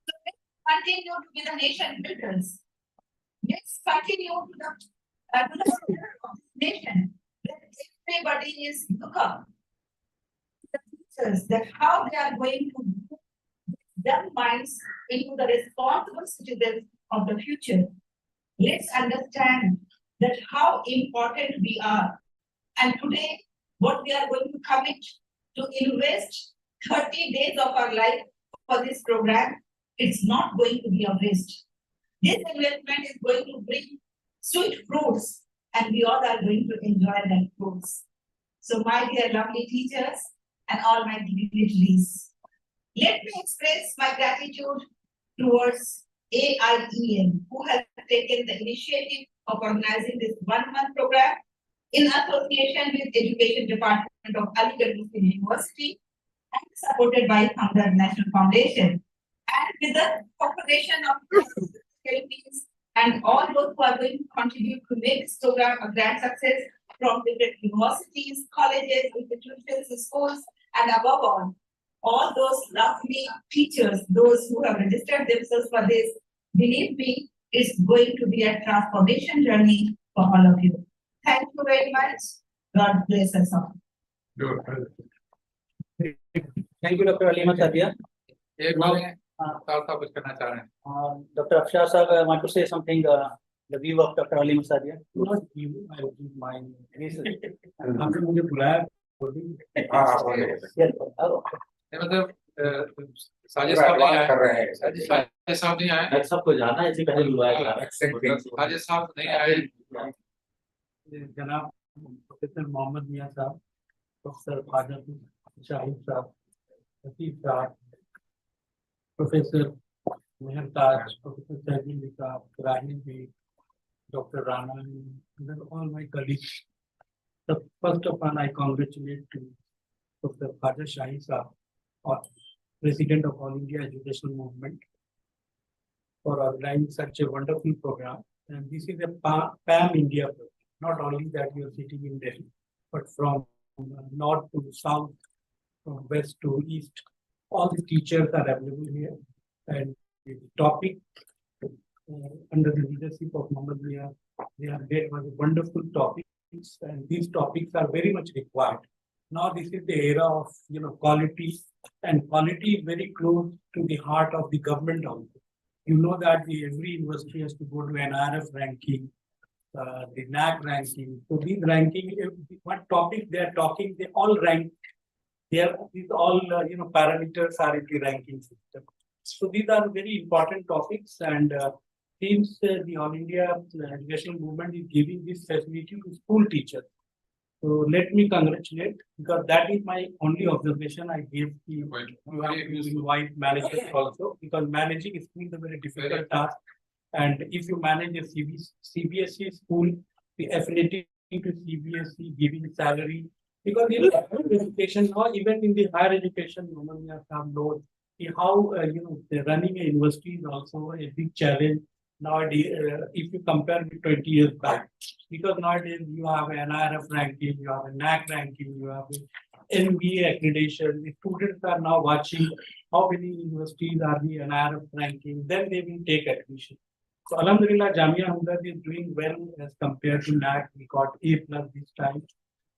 So let's continue to be the nation builders. let's continue to the center of this nation, that everybody is look up the teachers, that how they are going to move their minds into the responsible citizens of the future. Let's understand that how important we are. And today, what we are going to commit to invest 30 days of our life for this program, it's not going to be a waste. This investment is going to bring sweet fruits, and we all are going to enjoy that fruits. So, my dear lovely teachers and all my dignitaries, let me express my gratitude towards AIEM, who has taken the initiative of organizing this one-month program in association with Education Department of Aligarh Muslim University and supported by Hamdard National Foundation, and with the cooperation of Philippines and all those who are going to contribute to make this program a grand success from different universities, colleges, institutions, schools, and above all those lovely teachers, those who have registered themselves for this, believe me, it's going to be a transformation journey for all of you. Thank you very much. God bless us all. Thank you, Dr. Halima Sadia. एक बोले कुछ करना चाह रहे हैं Dr. Afshar Sir, I want to say something, the view of Dr. Halima Sadia. Not you, I will give mine. आपने मुझे बुलाया Yes, oh, ये मतलब साजिद साहब नहीं आए साजिद साहब नहीं आए सबको जाना है, इससे पहले बुलाया था। साजिद साहब नहीं आए जनाब प्रोफेसर मोहम्मद मियां साहब, प्रोफेसर फादर शाहिद साहब, हसीब साहब, professor मेहरताज, professor Saijul sahab, Rahil ji, doctor Rana, and all my colleagues. The first of all, I congratulate to Dr. Father Shahid Saab, President of All India Educational Movement, for organizing such a wonderful program. And this is a pan-India program. Not only that you are sitting in Delhi, but from north to south, from west to east, all the teachers are available here. And the topic under the leadership of Muhammad Mia, they have made wonderful topics, and these topics are very much required. Now this is the era of quality, and quality is very close to the heart of the government also. You know that every university has to go to NRF ranking, the NAC ranking. So these ranking, what topic they are talking, they all rank. These all parameters are in the ranking system. So these are very important topics, and since the All India Educational Movement is giving this facility to school teachers, so let me congratulate, because that is my only observation I gave to you. You have to invite managers also, because managing is a very difficult task. And if you manage a CBSE school, the affiliating to CBSE, giving salary, because in education, or even in the higher education, some knows how the running a university is also a big challenge nowadays. If you compare with 20 years back, because nowadays you have an NRF ranking, you have a NAC ranking, you have an MBA accreditation. The students are now watching how many universities are the NRF ranking, then they will take admission. So Alhamdulillah, Jamia Hamdard is doing well as compared to NAC. We got A+ this time,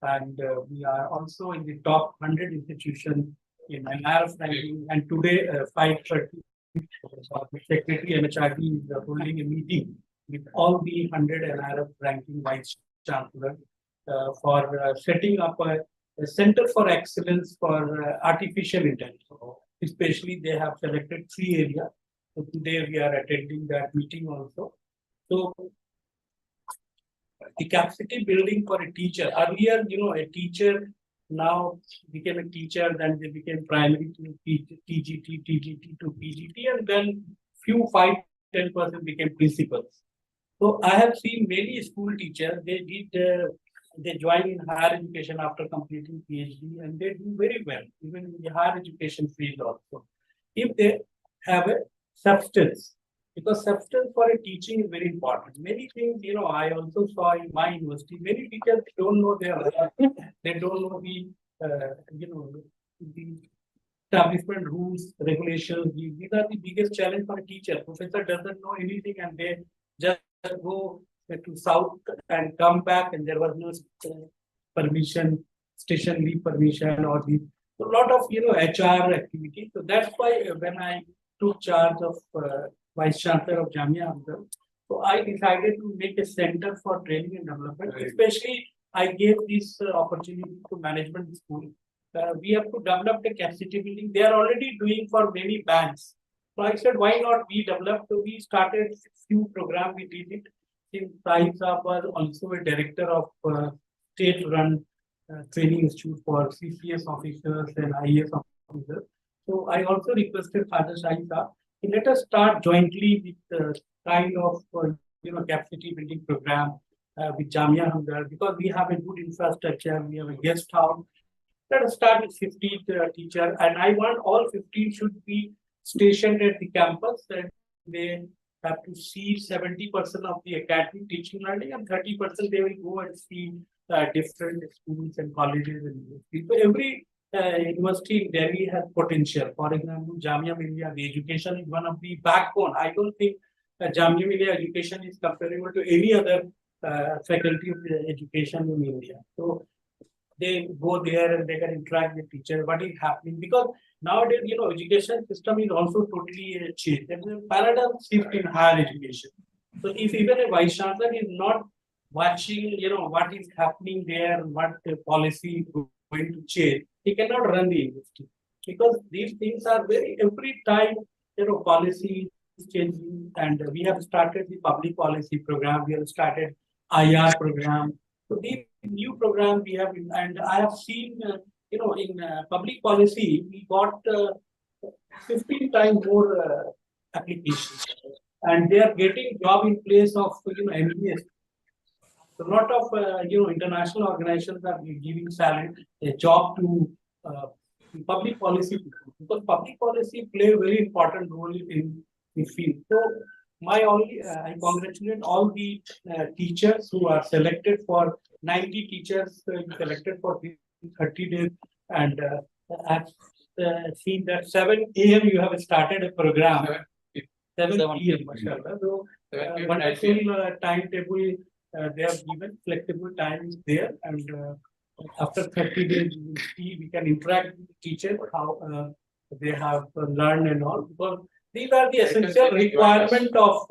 and we are also in the top 100 institutions in NRF ranking. And today, 5:30, Secretary MHRD is holding a meeting with all the 100 NRF ranking vice chancellors for setting up a center for excellence for artificial intelligence. Especially, they have selected 3 areas. So today we are attending that meeting also. So the capacity building for a teacher. Earlier, a teacher now became a teacher, then they became primary to TGT to PGT, and then 5-10% became principals. So I have seen many school teachers, they join in higher education after completing PhD, and they do very well, even in the higher education field also. If they have a substance, because substance for a teaching is very important. Many things, I also saw in my university, many teachers don't know they don't know the establishment rules, regulations. These are the biggest challenge for a teacher. Professor doesn't know anything, and they just go to south and come back, and there was no permission, station leave permission, or the a lot of HR activity. So that's why when I took charge of Vice Chancellor of Jamia Hamza, so I decided to make a center for training and development. Especially, I gave this opportunity to management school. We have to develop the capacity building. They are already doing for many banks. So I said, why not we develop? So we started few programs. We did it. Since Sai Saab was also a director of state-run training institute for CCS officers and IAS officers. So I also requested Father Sai Saab, let us start jointly with kind of capacity building program with Jamia Hamdard, because we have a good infrastructure, we have a guest house. Let us start with 50 teachers, and I want all 15 should be stationed at the campus, and they have to see 70% of the academic teaching learning, and 30% they will go and see different schools and colleges and universities. So every university in Delhi has potential. For example, Jamia Millia, the education is one of the backbone. I don't think Jamia Millia education is comparable to any other faculty of education in India. So they go there and they can interact with teachers. What is happening? Because nowadays, education system is also totally changed. There is a paradigm shift in higher education. So if even a vice chancellor is not watching, what is happening there, what the policy is going to change, he cannot run the university, because these things are every time, policy is changing. And we have started the public policy program. We have started IR program. So these new programs we have, and I have seen, in public policy, we got 15 times more applications, and they are getting job in place of MBS. So a lot of international organizations are giving salary, a job to public policy people, because public policy play a very important role in the field. So I congratulate all the teachers who are selected for 90 teachers selected for 30 days, and I've seen that 7 a.m. you have started a program. 7 p.m. mashallah. So wonderful timetable. They have given flexible times there, and after 30 days we will see, we can interact with the teachers, how they have learned and all, because these are the essential requirement of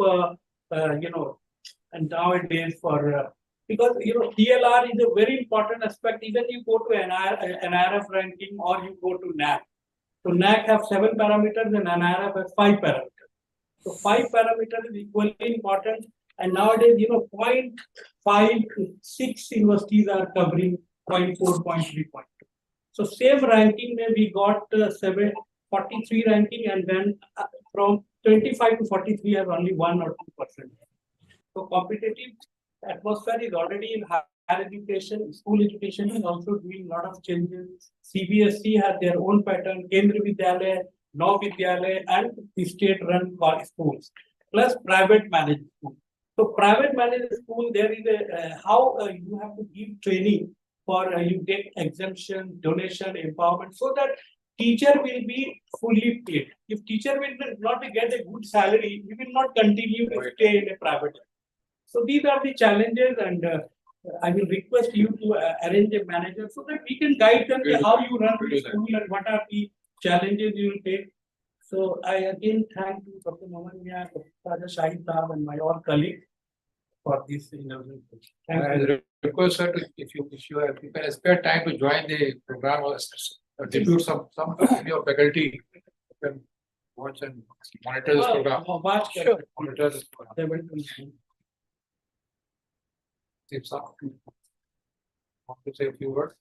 and nowadays for because TLR is a very important aspect. Even you go to NIRF ranking or you go to NAC. So NAC have 7 parameters and NIRF have 5 parameters. So 5 parameters is equally important. And nowadays, 0.56 universities are covering 0.4, 0.3, 0.2. So same ranking, we got 43 ranking, and then from 25 to 43 have only 1 or 2%. So competitive atmosphere is already in higher education. School education is also doing a lot of changes. CBSE has their own pattern, Kendriya Vidyalaya, Nav Vidyalaya, and the state-run schools, plus private managed schools. So private managed school, there is a how you have to give training for you get exemption, donation, empowerment, so that teacher will be fully paid. If teacher will not get a good salary, he will not continue to stay in a private. So these are the challenges, and I will request you to arrange a manager so that we can guide them how you run the school and what are the challenges you will take. So I again thank you, Dr. Mohan Mia, Dr. Shahid Saab, and my all colleagues for this inauguration. I request sir to, if you can spare time to join the program or contribute some of your faculty, you can watch and monitor this program. Sure. Monitor this program. If some want to say a few words.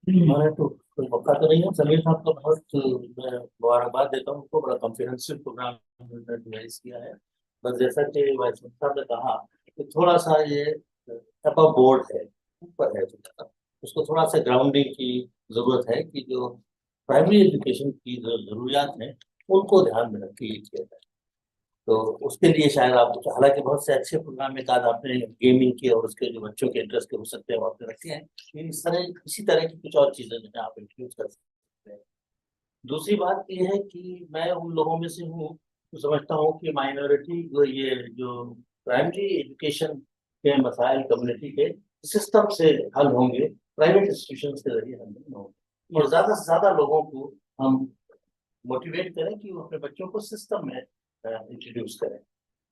हमारा तो कोई मौका तो नहीं है। समीर साहब को बहुत मैं मुबारकबाद देता हूँ, उनको बड़ा कॉम्प्रिहेंसिव प्रोग्राम डिवाइस किया है। बस जैसा कि वाइस साहब ने कहा कि थोड़ा सा ये अबव बोर्ड है, ऊपर है, उसको थोड़ा सा ग्राउंडिंग की जरूरत है कि जो प्राइमरी एजुकेशन की जो जरूरियात हैं उनको ध्यान में रख के ये किया जाए। तो उसके लिए शायद आप, हालांकि बहुत से अच्छे प्रोग्राम में कहा आपने गेमिंग की और उसके जो बच्चों के इंटरेस्ट के हो सकते हैं वो आपने रखे हैं, लेकिन इसी तरह की कुछ और चीजें जो है आप इंट्रोड्यूस कर सकते हैं। दूसरी बात ये है कि मैं उन लोगों में से हूँ तो समझता हूँ कि माइनॉरिटी ये जो प्राइमरी एजुकेशन के मसाइल कम्युनिटी के सिस्टम से हल होंगे, प्राइवेट इंस्टीट्यूशन के जरिए हल नहीं होंगे। और ज्यादा से ज्यादा लोगों को हम मोटिवेट करें कि वो अपने बच्चों को सिस्टम में इंट्रोड्यूस करें।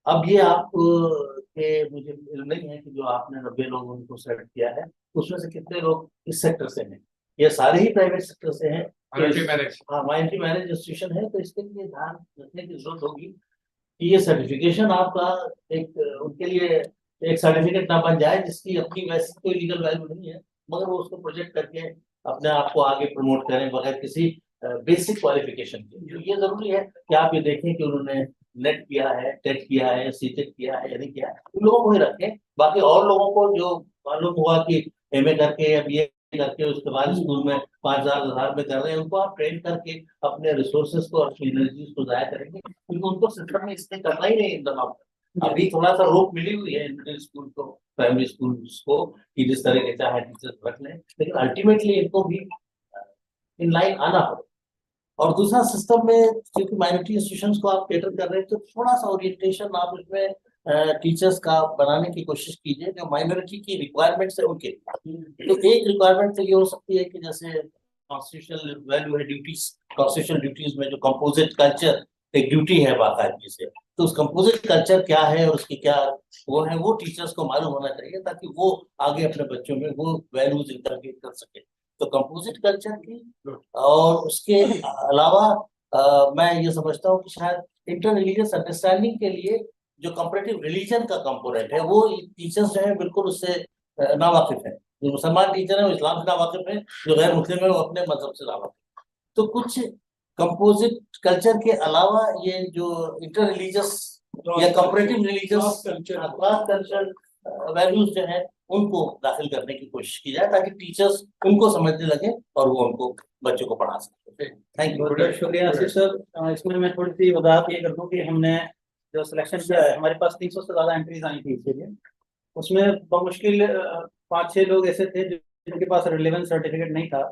अब ये आप के मुझे इल्म नहीं है कि जो आपने 90 लोगों को सेलेक्ट किया है उसमें से कितने लोग इस सेक्टर से हैं, ये सारे ही प्राइवेट सेक्टर से हैं। हाँ, माइनॉरिटी मैनेज इंस्टीट्यूशन है, तो इसके लिए ध्यान रखने की जरूरत होगी कि ये सर्टिफिकेशन आपका एक उनके लिए एक सर्टिफिकेट ना बन जाए जिसकी अपनी वैसे कोई लीगल वैल्यू नहीं है, मगर वो उसको प्रोजेक्ट करके अपने आप को आगे प्रमोट करें बगैर किसी बेसिक क्वालिफिकेशन के। तो ये जरूरी है कि आप ये देखें कि उन्होंने नेट किया है, टेट किया है, सीटेट किया है या नहीं किया है, उन लोगों को ही रखें। बाकी और लोगों को जो मालूम हुआ कि एमए करके या बीए करके उसके बाद स्कूल में 5,000 में कर रहे हैं, उनको आप ट्रेन करके अपने रिसोर्सेज को और एनर्जीज को जाया करेंगे, क्योंकि उनको सिस्टम में इसमें करना ही नहीं एकदम। अभी थोड़ा सा रोक मिली हुई है मिडिल स्कूल को, प्राइमरी स्कूल को, कि जिस तरह के चाहे टीचर्स रख लें, लेकिन अल्टीमेटली इनको भी इन लाइन आना पड़ेगा। और दूसरा, सिस्टम में क्योंकि माइनॉरिटी इंस्टीट्यूशंस को आप कैटर कर रहे हैं, तो थोड़ा सा ओरिएंटेशन आप इसमें टीचर्स का बनाने की कोशिश कीजिए जो माइनॉरिटी की रिक्वायरमेंट्स है उनके। तो एक रिक्वायरमेंट तो ये हो सकती है कि जैसे कॉन्स्टिट्यूशनल वैल्यू है ड्यूटीज, कॉन्स्टिट्यूशनल ड्यूटीज में जो कंपोजिट कल्चर एक ड्यूटी है बाकायदगी से, तो उस कंपोजिट कल्चर क्या है और उसकी क्या वो है, वो टीचर्स को मालूम होना चाहिए ताकि वो आगे अपने बच्चों में वो वैल्यूज इंटरप्रेट कर सके। तो कंपोजिट कल्चर की, और उसके अलावा मैं ये समझता हूँ कि शायद इंटर रिलीजियस अंडरस्टैंडिंग के लिए जो कंपैरेटिव रिलीजन का कंपोनेंट है वो टीचर्स जो है बिल्कुल उससे नावाकिफ है। जो मुसलमान टीचर है वो इस्लाम से नावाकिफ है, जो गैर मुस्लिम है वो अपने मजहब से नावाकिफ है। तो कुछ कंपोजिट कल्चर के अलावा ये जो इंटर रिलीजियस या comparative religious class culture values जो है उनको दाखिल करने की कोशिश की जाए ताकि टीचर्स उनको समझने लगे और वो उनको बच्चों को पढ़ा सके। Thank you. बहुत बहुत शुक्रिया आशीष सर। इसमें मैं थोड़ी सी वजाहत ये कर दूं कि हमने जो सिलेक्शन किया है, हमारे पास 300 से ज्यादा एंट्रीज आई थी इसके लिए। उसमें बमुश्किल 5-6 लोग ऐसे थे जिनके पास रिलेवेंस सर्टिफिकेट नहीं था,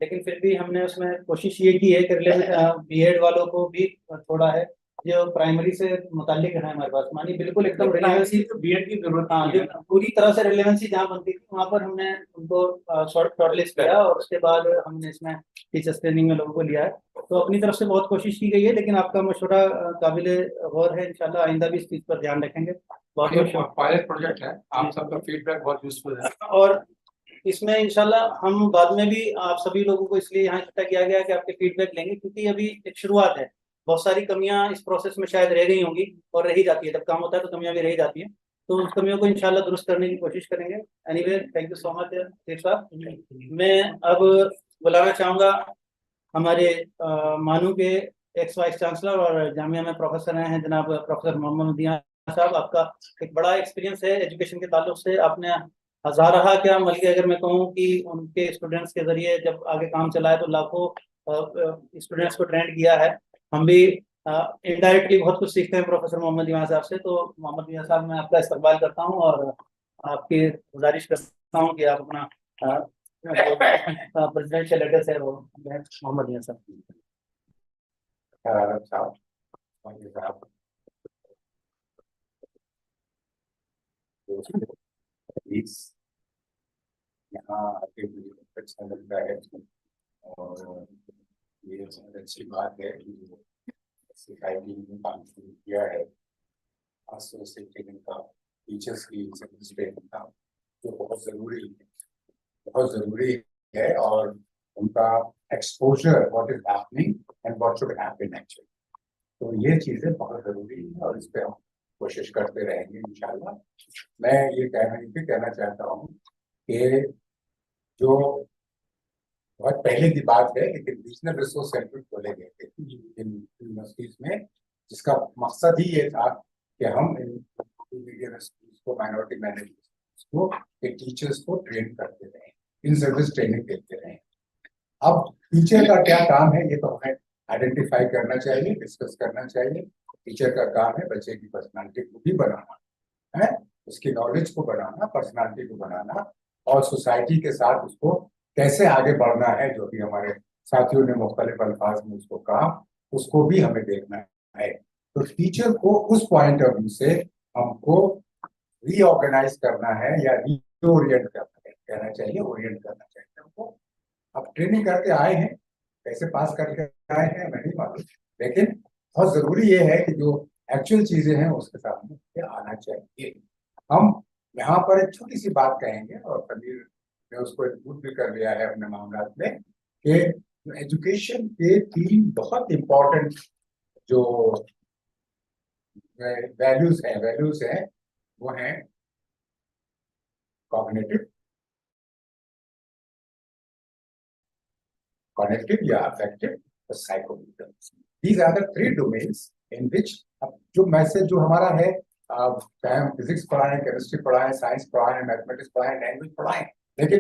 लेकिन फिर भी हमने उसमें कोशिश ये की है कि रिलेवेंस बीएड वालों को भी थोड़ा है जो प्राइमरी से मुतालिक है हमारे पास, मानी बिल्कुल एकदम रिलेवेंसी बीएड की जरूरत। हाँ, जो पूरी तरह से रिलेवेंसी जहाँ बनती थी वहाँ पर हमने उनको शॉर्टलिस्ट किया और उसके बाद हमने इसमें टीचर्स ट्रेनिंग में लोगों को लिया है। तो अपनी तरफ से बहुत कोशिश की गई है, लेकिन आपका मशवरा काबिल गौर है। इंशाल्लाह आइंदा भी इस चीज पर ध्यान रखेंगे। बहुत बहुत पायलट प्रोजेक्ट है, आप सबका फीडबैक बहुत यूजफुल है। और इसमें इंशाल्लाह हम बाद में भी आप सभी लोगों को इसलिए यहाँ इकट्ठा किया गया है कि आपके फीडबैक लेंगे, क्योंकि अभी एक शुरुआत है। बहुत सारी कमियां इस प्रोसेस में शायद रह गई होंगी और रही जाती है, जब काम होता है तो कमियां भी रही जाती हैं, तो उन कमियों को इंशाल्लाह दुरुस्त करने की कोशिश करेंगे। Anyway, thank you so much Sheikh साहब। मैं अब बुलाना चाहूँगा हमारे मानू के एक्स वाइस चांसलर और जामिया में प्रोफेसर रहे हैं जनाब प्रोफेसर मोहम्मद दिया साहब। आपका एक बड़ा एक्सपीरियंस है एजुकेशन के ताल्लुक से, आपने हजारा क्या बल्कि अगर मैं कहूँ कि उनके स्टूडेंट्स के जरिए जब आगे काम चला है तो लाखों स्टूडेंट्स को ट्रेंड किया है। हम भी इनडायरेक्टली बहुत कुछ सीखते हैं प्रोफेसर मोहम्मद दिया साहब से। तो मोहम्मद दिया साहब, मैं आपका इस्तकबाल करता हूँ और आपकी गुजारिश करता हूँ कि आप अपना प्रेसिडेंशियल लेटर से वो मोहम्मद दिया साहब। यहाँ आके मुझे अच्छा लगता है और ये बहुत अच्छी बात है कि सोसाइटी ने काम शुरू किया है खासतौर ट्रेनिंग का, टीचर्स की ट्रेनिंग का, जो बहुत ज़रूरी है और उनका exposure what is happening and what should happen actually, तो ये चीज़ें बहुत ज़रूरी है और इस पर हम कोशिश करते रहेंगे इंशाल्लाह। मैं ये कहना चाहता हूँ कि जो बहुत पहले की बात है, लेकिन रीजनल रिसोर्स सेंटर खोले गए थे इन यूनिवर्सिटीज में, जिसका मकसद ही ये था कि हम इन मीडियम स्कूल्स को, माइनॉरिटी मैनेजमेंट को, टीचर्स को ट्रेन करते रहे, इन सर्विस ट्रेनिंग देते रहे। अब टीचर का क्या काम है ये तो हमें आइडेंटिफाई करना चाहिए, डिस्कस करना चाहिए। टीचर का काम है बच्चे की पर्सनालिटी को भी बनाना है, उसकी नॉलेज को बनाना, पर्सनालिटी को बनाना, और सोसाइटी के साथ उसको कैसे आगे बढ़ना है, जो भी हमारे साथियों ने मुख्तलिफ अल्फाज में उसको कहा, उसको भी हमें देखना है। तो टीचर को उस पॉइंट ऑफ व्यू से हमको रीऑर्गेनाइज करना है या रीओरिएंट करना है, कहना चाहिए ओरिएंट करना चाहिए हमको। अब ट्रेनिंग करके आए हैं, कैसे पास करके आए हैं मैं नहीं मालूम, लेकिन बहुत जरूरी ये है कि जो एक्चुअल चीजें हैं उसके सामने आना चाहिए। हम यहाँ पर एक छोटी सी बात कहेंगे और कबीर ने उसको इंक्लूड भी कर लिया है अपने मामला में कि एजुकेशन के 3 बहुत इंपॉर्टेंट जो वैल्यूज हैं वो हैं कॉग्निटिव, cognitive या affective और psychomotor. These are the 3 domains in which जो मैसेज जो हमारा है, चाहे हम फिजिक्स पढ़ाएं, केमिस्ट्री पढ़ाएं, साइंस पढ़ाएं, मैथमेटिक्स पढ़ाएं, लैंग्वेज पढ़ाएं, लेकिन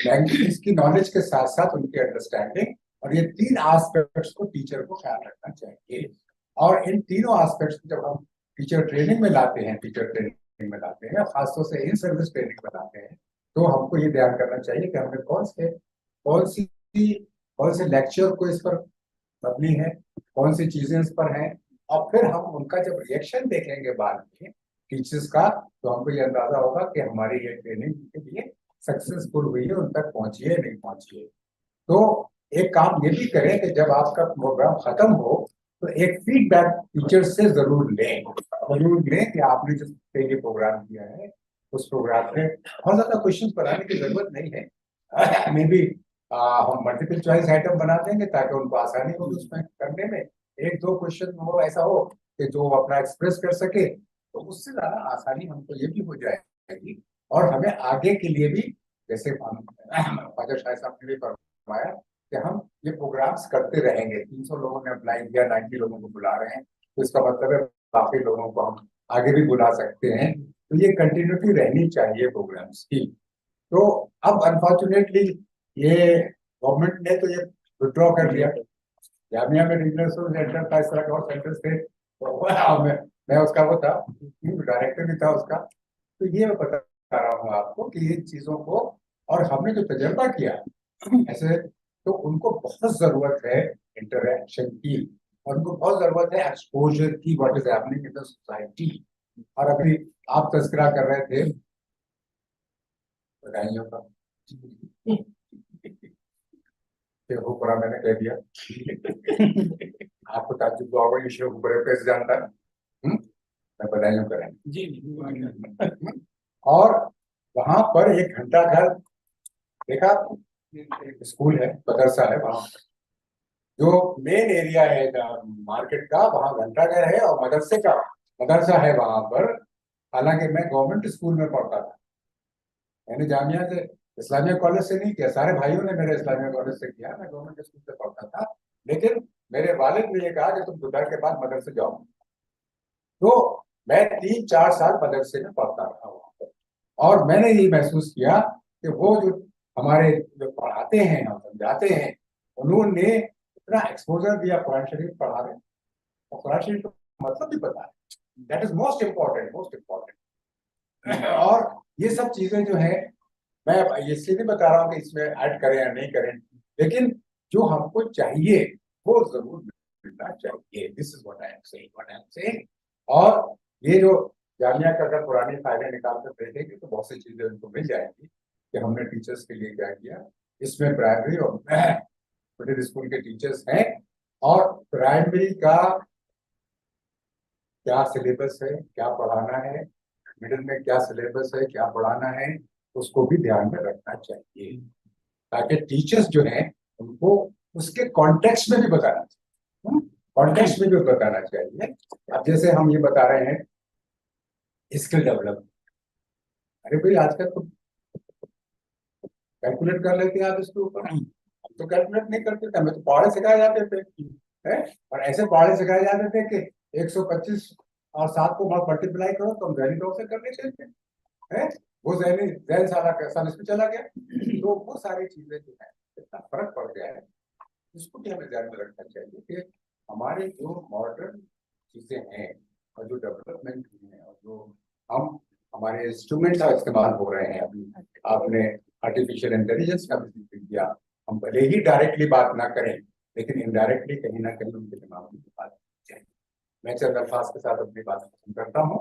लैंग्वेज की नॉलेज के साथ साथ उनकी अंडरस्टैंडिंग और ये 3 एस्पेक्ट्स को टीचर को ख्याल रखना चाहिए। और इन तीनों एस्पेक्ट्स को जब हम टीचर ट्रेनिंग में लाते हैं, खासतौर से इन सर्विस ट्रेनिंग में लाते हैं, तो हमको ये ध्यान करना चाहिए कि हमने कौन से लेक्चर को इस पर करनी है, कौन सी चीजें इस पर हैं, और फिर हम उनका जब रिएक्शन देखेंगे बाद में टीचर्स का, तो हमको ये अंदाजा होगा कि हमारी ये ट्रेनिंग के लिए सक्सेसफुल हुई है, उन तक पहुंची है नहीं पहुंची है। तो एक काम ये भी करें कि जब आपका प्रोग्राम खत्म हो तो एक फीडबैक टीचर से जरूर लें कि आपने जो ये प्रोग्राम किया है उस प्रोग्राम में बहुत ज्यादा क्वेश्चन बनाने की जरूरत नहीं है, मे बी हम मल्टीपल चॉइस आइटम बना देंगे ताकि उनको आसानी हो उसमें करने में। 1-2 क्वेश्चन हो ऐसा हो कि जो अपना एक्सप्रेस कर सके, तो उससे ज्यादा आसानी हमको ये भी हो जाएगी और हमें आगे के लिए भी, जैसे फादर शाह साहब ने भी फरमाया कि हम ये प्रोग्राम्स करते रहेंगे। 300 लोगों ने अप्लाई किया, 90 लोगों को बुला रहे हैं, तो इसका मतलब है काफी लोगों को हम आगे भी बुला सकते हैं। तो ये कंटिन्यूटी रहनी चाहिए प्रोग्राम्स की। तो अब अनफॉर्चुनेटली ये गवर्नमेंट ने तो ये विड्रॉ कर लिया। जामिया में रीजनल सेंटर था, इस तरह के और सेंटर्स थे, तो मैं उसका वो था, डायरेक्टर भी था उसका। तो ये मैं बता रहा हूँ आपको कि ये चीजों को, और हमने जो तजर्बा किया ऐसे, तो उनको बहुत जरूरत है इंटरेक्शन की, और उनको बहुत जरूरत है एक्सपोजर की, what is happening in the society. और अभी आप तस्करा कर रहे थे बधाइयों का, हुक्रा मैंने कह दिया आपको ताज्जुब होगा, ये शेख हुक्रे कैसे जानता है, मैं बधाइयों करें जी। और वहां पर एक घंटा घर देखा, स्कूल है, मदरसा है, वहां जो मेन एरिया है मार्केट का, वहां घंटा घर है और मदरसा है वहां पर। हालांकि मैं गवर्नमेंट स्कूल में पढ़ता था, मैंने जामिया से, इस्लामिया कॉलेज से नहीं किया, सारे भाइयों ने मेरे इस्लामिया कॉलेज से किया, मैं गवर्नमेंट स्कूल से पढ़ता था। लेकिन मेरे वालिद ने ये कहा कि तुम दोपहर के बाद मदरसे जाओ, तो मैं 3-4 साल मदरसे में पढ़ता रहा वहां पर। और मैंने ये महसूस किया कि वो जो हमारे जो पढ़ाते हैं और समझाते हैं, उन्होंने इतना एक्सपोजर दिया, कुरान शरीफ पढ़ा रहे और कुरान शरीफ का मतलब भी पता है, दैट इज मोस्ट इम्पोर्टेंट। और ये सब चीजें जो है, मैं ये इसलिए नहीं बता रहा हूँ कि इसमें ऐड करें या नहीं करें, लेकिन जो हमको चाहिए वो जरूर मिलना चाहिए। This is what I am saying. और ये जो जामिया का अगर पुरानी फाइलें निकाल कर देखेंगे तो बहुत सी चीजें उनको मिल जाएंगी कि हमने टीचर्स के लिए क्या किया। इसमें प्राइमरी और मिडिल स्कूल के टीचर्स हैं, और प्राइमरी का क्या सिलेबस है, क्या पढ़ाना है, मिडिल में क्या सिलेबस है, क्या पढ़ाना है, उसको भी ध्यान में रखना चाहिए, ताकि टीचर्स जो हैं उनको उसके कॉन्टेक्स्ट में भी बताना चाहिए, कॉन्टेक्स्ट में भी बताना चाहिए। अब जैसे हम ये बता रहे हैं स्किल डेवलपमेंट, अरे भाई आजकल तो कैलकुलेट कर लेते हैं आप इसके ऊपर, हम तो कैलकुलेट नहीं करते थे, हमें तो पहाड़े सिखाए जाते थे, है? और ऐसे पहाड़े सिखाए जाते थे कि 125 और 7 को मल्टीप्लाई करो तो हम जहनी तौर से कर लेते थे, है? वो जहन सारा सब इसमें चला गया। तो वो सारी चीजें जो है इतना फर्क पड़ गया है, इसको भी हमें ध्यान में रखना चाहिए कि हमारे जो मॉडर्न चीजें हैं और जो डेवलपमेंट हुई है और जो हमारे इंस्ट्रूमेंट्स का इस्तेमाल हो रहे हैं, अभी आपने आर्टिफिशियल इंटेलिजेंस का भी जिक्र किया, हम भले ही डायरेक्टली बात ना करें लेकिन इनडायरेक्टली कहीं ना कहीं उनके दिमाग में बात चाहिए। मैं चंद अल्फाज के साथ अपनी बात खत्म करता हूँ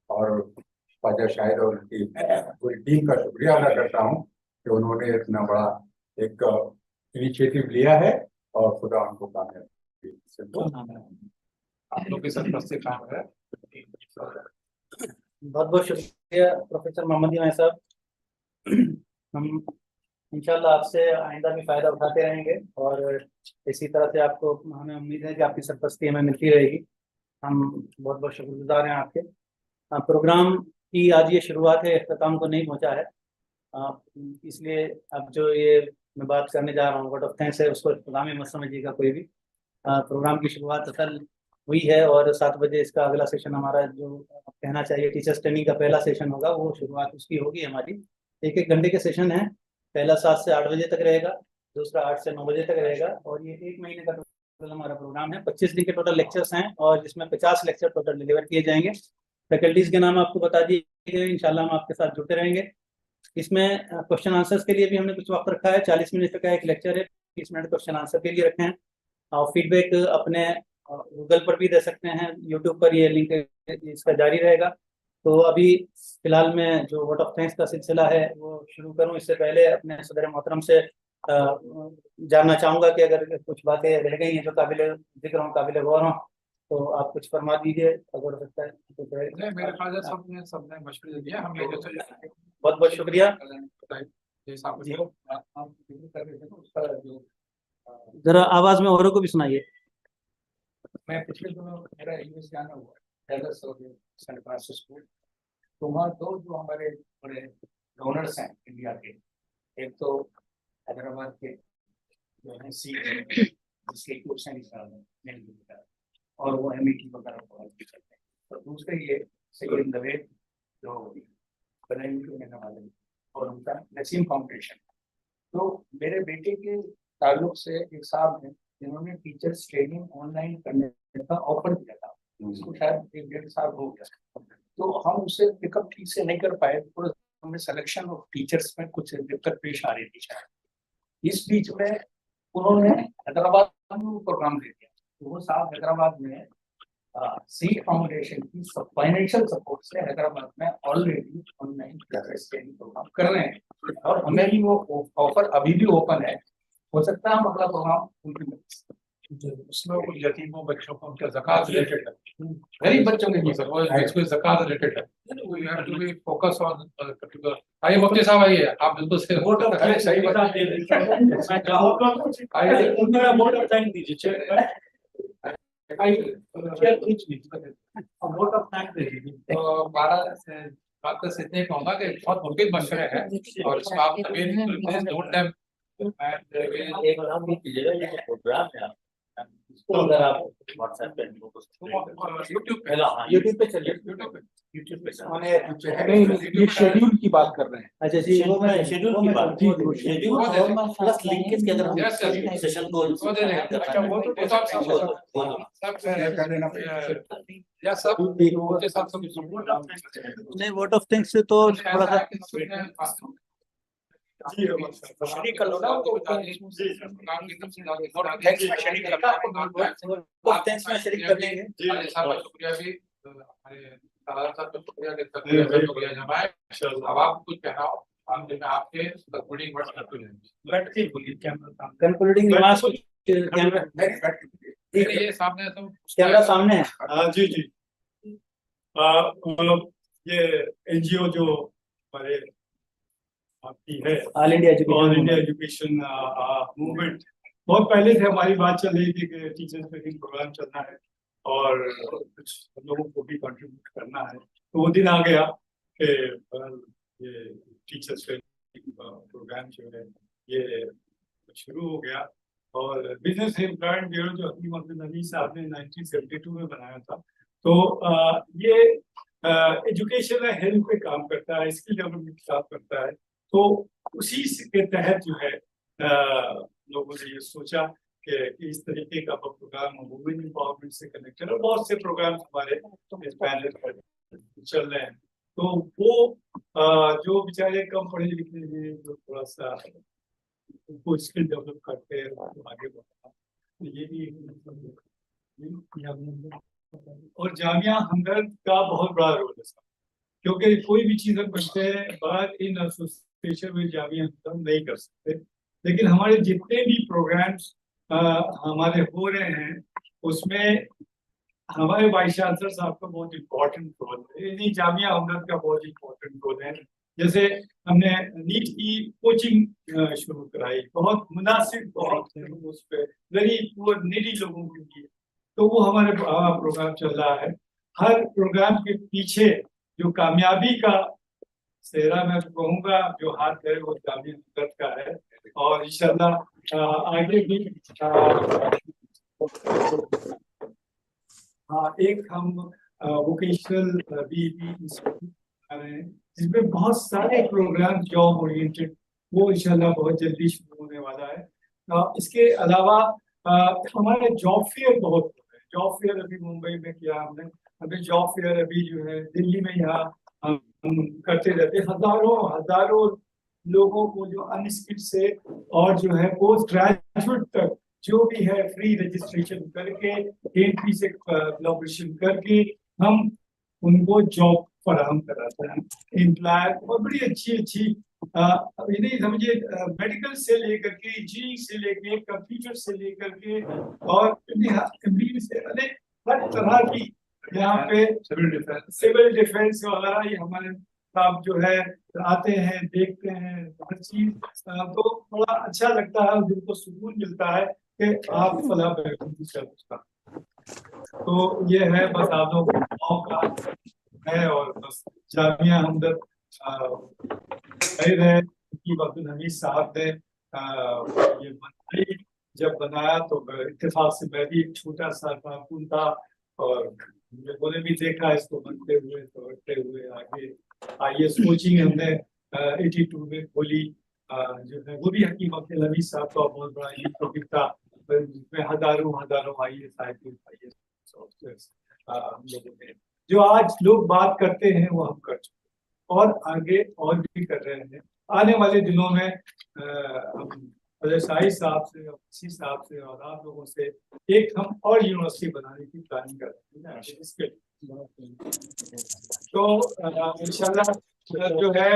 और ख्वाजा शाहिद और उनकी पूरी टीम का शुक्रिया अदा करता हूँ कि उन्होंने इतना बड़ा एक इनिशिएटिव लिया है और खुदा उनको कामयाबी से आप लोग के साथ मस्ती काम है। बहुत बहुत शुक्रिया प्रोफेसर मोहम्मद इमाम साहब। हम इंशाल्लाह आपसे आइंदा भी फायदा उठाते रहेंगे और इसी तरह से आपको, हमें उम्मीद है कि आपकी सरपरस्ती हमें मिलती रहेगी। हम बहुत बहुत शुक्रगुजार हैं आपके। प्रोग्राम की आज ये शुरुआत है, अख्ताम को नहीं पहुंचा है, इसलिए अब जो ये मैं बात करने जा रहा हूँ वर्ड ऑफ थैंक्स है, उसको इख्तितामी मत समझिएगा कोई भी। प्रोग्राम की शुरुआत असल हुई है और 7 बजे इसका अगला सेशन हमारा, जो कहना चाहिए टीचर्स ट्रेनिंग का पहला सेशन होगा, वो शुरुआत उसकी होगी हमारी। 1-1 घंटे के सेशन है, पहला 7 से 8 बजे तक रहेगा, दूसरा 8 से 9 बजे तक रहेगा और ये 1 महीने का टोटल हमारा प्रोग्राम है। 25 दिन के टोटल लेक्चर्स हैं और जिसमें 50 लेक्चर टोटल डिलीवर किए जाएंगे। फैकल्टीज के नाम आपको बता दिए गए, इंशाल्लाह हम आपके साथ जुड़ते रहेंगे। इसमें क्वेश्चन आंसर्स के लिए भी हमने कुछ वक्त रखा है, 40 मिनट का एक लेक्चर है, 30 मिनट क्वेश्चन आंसर के लिए रखे हैं। और फीडबैक अपने गूगल पर भी दे सकते हैं, यूट्यूब पर ये लिंक इसका जारी रहेगा। तो अभी फिलहाल मैं जो वोट ऑफ थैंक्स का सिलसिला है वो शुरू करूं, इससे पहले अपने सदर मोहतरम से जानना चाहूँगा कि अगर कुछ बातें रह गई हैं जो काबिल जिक्र हों, काबिल गौर हों, तो आप कुछ फरमा दीजिए अगर हो सकता है तो। मेरे ख्याल से सबने मशवरे दिया, हम लेके चले जाएंगे। बहुत बहुत शुक्रिया। जरा आवाज में औरों को भी सुनाइए। मैं पिछले दिनों मेरा इंग्लिश जाना हुआ टेलर्स और सेंट फ्रांसिस स्कूल, तो वहाँ दो जो हमारे बड़े डोनर्स हैं इंडिया के, एक तो हैदराबाद के जो है सी जिसके कोर्स हैं और वो एमईटी वगैरह करते हैं, और दूसरे ये सैयद दवे जो बनाई रहने वाले और उनका नसीम फाउंडेशन। तो मेरे बेटे के ताल्लुक से एक साहब हैं जिन्होंने टीचर्स ट्रेनिंग ऑनलाइन करने का ऑफर दिया था, उसको शायद 1-1.5 साल हो गया, तो हम उसे पिकअप ठीक से नहीं कर पाए, तो हमें सिलेक्शन ऑफ टीचर्स में कुछ दिक्कत पेश आ रही थी शायद। इस बीच में उन्होंने हैदराबाद में प्रोग्राम दे दिया, तो वो साहब हैदराबाद में सी फाउंडेशन की फाइनेंशियल सपोर्ट से हैदराबाद में ऑलरेडी ऑनलाइन ट्रेनिंग प्रोग्राम कर रहे हैं और हमें भी वो ऑफर अभी भी ओपन है। हो सकता है हम अगला प्रोग्राम उनकी उसमें कुछ यतीमों बच्चों को उनका ज़कात रिलेटेड है, गरीब बच्चों के लिए सर ज़कात रिलेटेड है, we have to be focus on particular. आइए मुफ्ती साहब आइए, आप बिल्कुल से वोट ऑफ थैंक्स सही बता दे मैं चाहूंगा आइए उनका वोट ऑफ थैंक्स दीजिए वोट ऑफ थैंक्स दे दीजिए। 12 से बात बस इतने कहूँगा कि बहुत मुमकिन मशवरे हैं और इसका आप प्लीज डोंट देम एक काम भी कीजिएगा, ये प्रोग्राम है इसको अगर आप व्हाट्सएप पे यूट्यूब पे चलिए, यूट्यूब पे ये शेड्यूल की बात कर रहे हैं। अच्छा जी, वो मैं शेड्यूल की बात, शेड्यूल प्लस लिंकेज के अगर हम सेशन को वो दे देंगे। अच्छा वो तो सब कर देना या सब मुफ्ती साहब सब नहीं, वोट ऑफ थैंक्स से तो थोड़ा सा शरीक कर लो ना, तो काम की तरफ थैंक्स में शरीक करना आपको, थैंक्स में शरीक कर लेंगे। शुक्रिया भी हमारे साहब का शुक्रिया के शुक्रिया जमाए। अब आप कुछ कहना हो, आपके कंक्लूडिंग वर्ड्स करते हैं, बैठ के बोलिए। कंक्लूडिंग रिमार्क्स, कैमरा ये सामने तो कैमरा सामने है। हाँ जी जी। ये एनजीओ जो हमारे आपकी है ऑल इंडिया एजुकेशन मूवमेंट, बहुत पहले से हमारी बात चल रही थी कि टीचर्स ट्रेनिंग प्रोग्राम चलना है और कुछ लोगों को भी कंट्रीब्यूट करना है, तो वो दिन आ गया कि ये टीचर्स ट्रेनिंग प्रोग्राम जो है ये शुरू हो गया। और बिजनेस एम्प्लॉयमेंट ब्यूरो जो हकीम अब्दुल नबी साहब ने 1972 में बनाया था, तो ये एजुकेशन है, हेल्थ पे काम करता है, स्किल डेवलपमेंट के साथ करता है। तो उसी के तहत जो है लोगों ने ये सोचा कि इस तरीके का प्रोग्राम वुमेन एम्पावरमेंट से कनेक्टेड और बहुत से प्रोग्राम हमारे इस पैनल पर चल रहे हैं। तो वो जो बेचारे कम पढ़े लिखे हैं, जो थोड़ा सा उनको स्किल डेवलप करते हैं, आगे बढ़ना, तो ये भी और जामिया हमदर्द का बहुत बड़ा रोल है, क्योंकि कोई भी चीज हम करते हैं बात इन एसोसिएशन में जामिया हमदर्द नहीं कर सकते। लेकिन हमारे जितने भी प्रोग्राम्स हमारे हो रहे हैं उसमें हमारे वाइस चांसलर साहब का बहुत इम्पोर्टेंट रोल है, यानी जामिया हमदर्द का बहुत इम्पोर्टेंट रोल है। जैसे हमने नीट की कोचिंग शुरू कराई, बहुत मुनासिब, बहुत उस पर गरीब और निडी लोगों के लिए, तो वो हमारे प्रोग्राम चल रहा है। हर प्रोग्राम के पीछे जो कामयाबी का सेहरा मैं कहूँगा, जो हाथ है वो जामिया हमदर्द का है। और इंशाल्लाह आगे भी हाँ, एक हम वोकेशनल भी जिसमें बहुत सारे प्रोग्राम जॉब ओरिएंटेड, वो इंशाल्लाह बहुत जल्दी शुरू होने वाला है। इसके अलावा हमारे जॉब फेयर बहुत हो रहे हैं। जॉब फेयर अभी मुंबई में किया हमने, अभी जॉब फेयर अभी जो है दिल्ली में यहाँ हम करते रहते हैं। हजारों हजारों लोगों को जो अनस्किल्ड से और जो है पोस्ट ग्रेजुएट तक जो भी है फ्री रजिस्ट्रेशन करके, एंट्री से कोलैबोरेशन करके हम उनको जॉब फराहम कराते हैं। एम्प्लॉयर और बड़ी अच्छी अच्छी ये नहीं समझिए, मेडिकल से लेकर के, इंजीनियरिंग से लेकर, कंप्यूटर से लेकर के और से अनेक हर तरह की यहाँ पे सिविल डिफेंस वगैरह ये हमारे साहब जो है आते हैं, देखते हैं हर चीज। तो बड़ा अच्छा लगता है, दिल को सुकून मिलता है कि आप फलाह कर। तो ये है बस आप लोग का है, और बस जामिया हमदर्द खैर है कि अब्दुल हमीद साहब ने ये बनाई। जब बनाया तो इत्तेफाक से मैं भी एक छोटा सा कारकुन था, और लोगों ने भी देखा इसको बनते हुए, तो बढ़ते हुए आगे IAS कोचिंग हमने 82 में खोली, जो है वो भी हकीम अब्दुल हमीद साहब का बहुत बड़ा इनिशिएटिव था, जिसमें हजारों हजारों IAS ऑफिसर्स हम लोगों ने, जो आज लोग बात करते हैं वो हम कर चुके और आगे और भी कर रहे हैं। आने वाले दिनों में हम शाही साहब से, इसी साहब से और आप लोगों से एक हम और यूनिवर्सिटी बनाने की प्लानिंग कर रहे हैं इसके। तो इंशाल्लाह जो है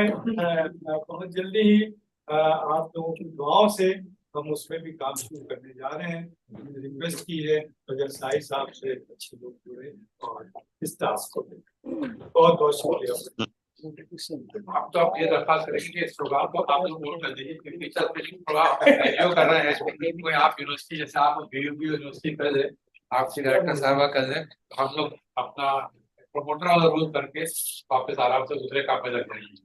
बहुत जल्दी ही आप लोगों की दुआओं से हम उसमें भी काम शुरू करने जा रहे हैं। रिक्वेस्ट की है अगर शाही साहब से अच्छे लोग जुड़े और इस टास्क को बहुत बहुत शुक्रिया। आप तो आप ये दरख्वास्त करेंगे कि इस प्रोग्राम को आप लोग नोट कर दीजिए, क्योंकि सर प्रोग्राम कर रहे हैं कोई आप यूनिवर्सिटी जैसे आप BUB यूनिवर्सिटी कर दे, आपसे डायरेक्टर साहब कर दे, तो हम लोग अपना प्रमोटर वाला रोल करके वापस आराम से दूसरे काम में लग जाएंगे।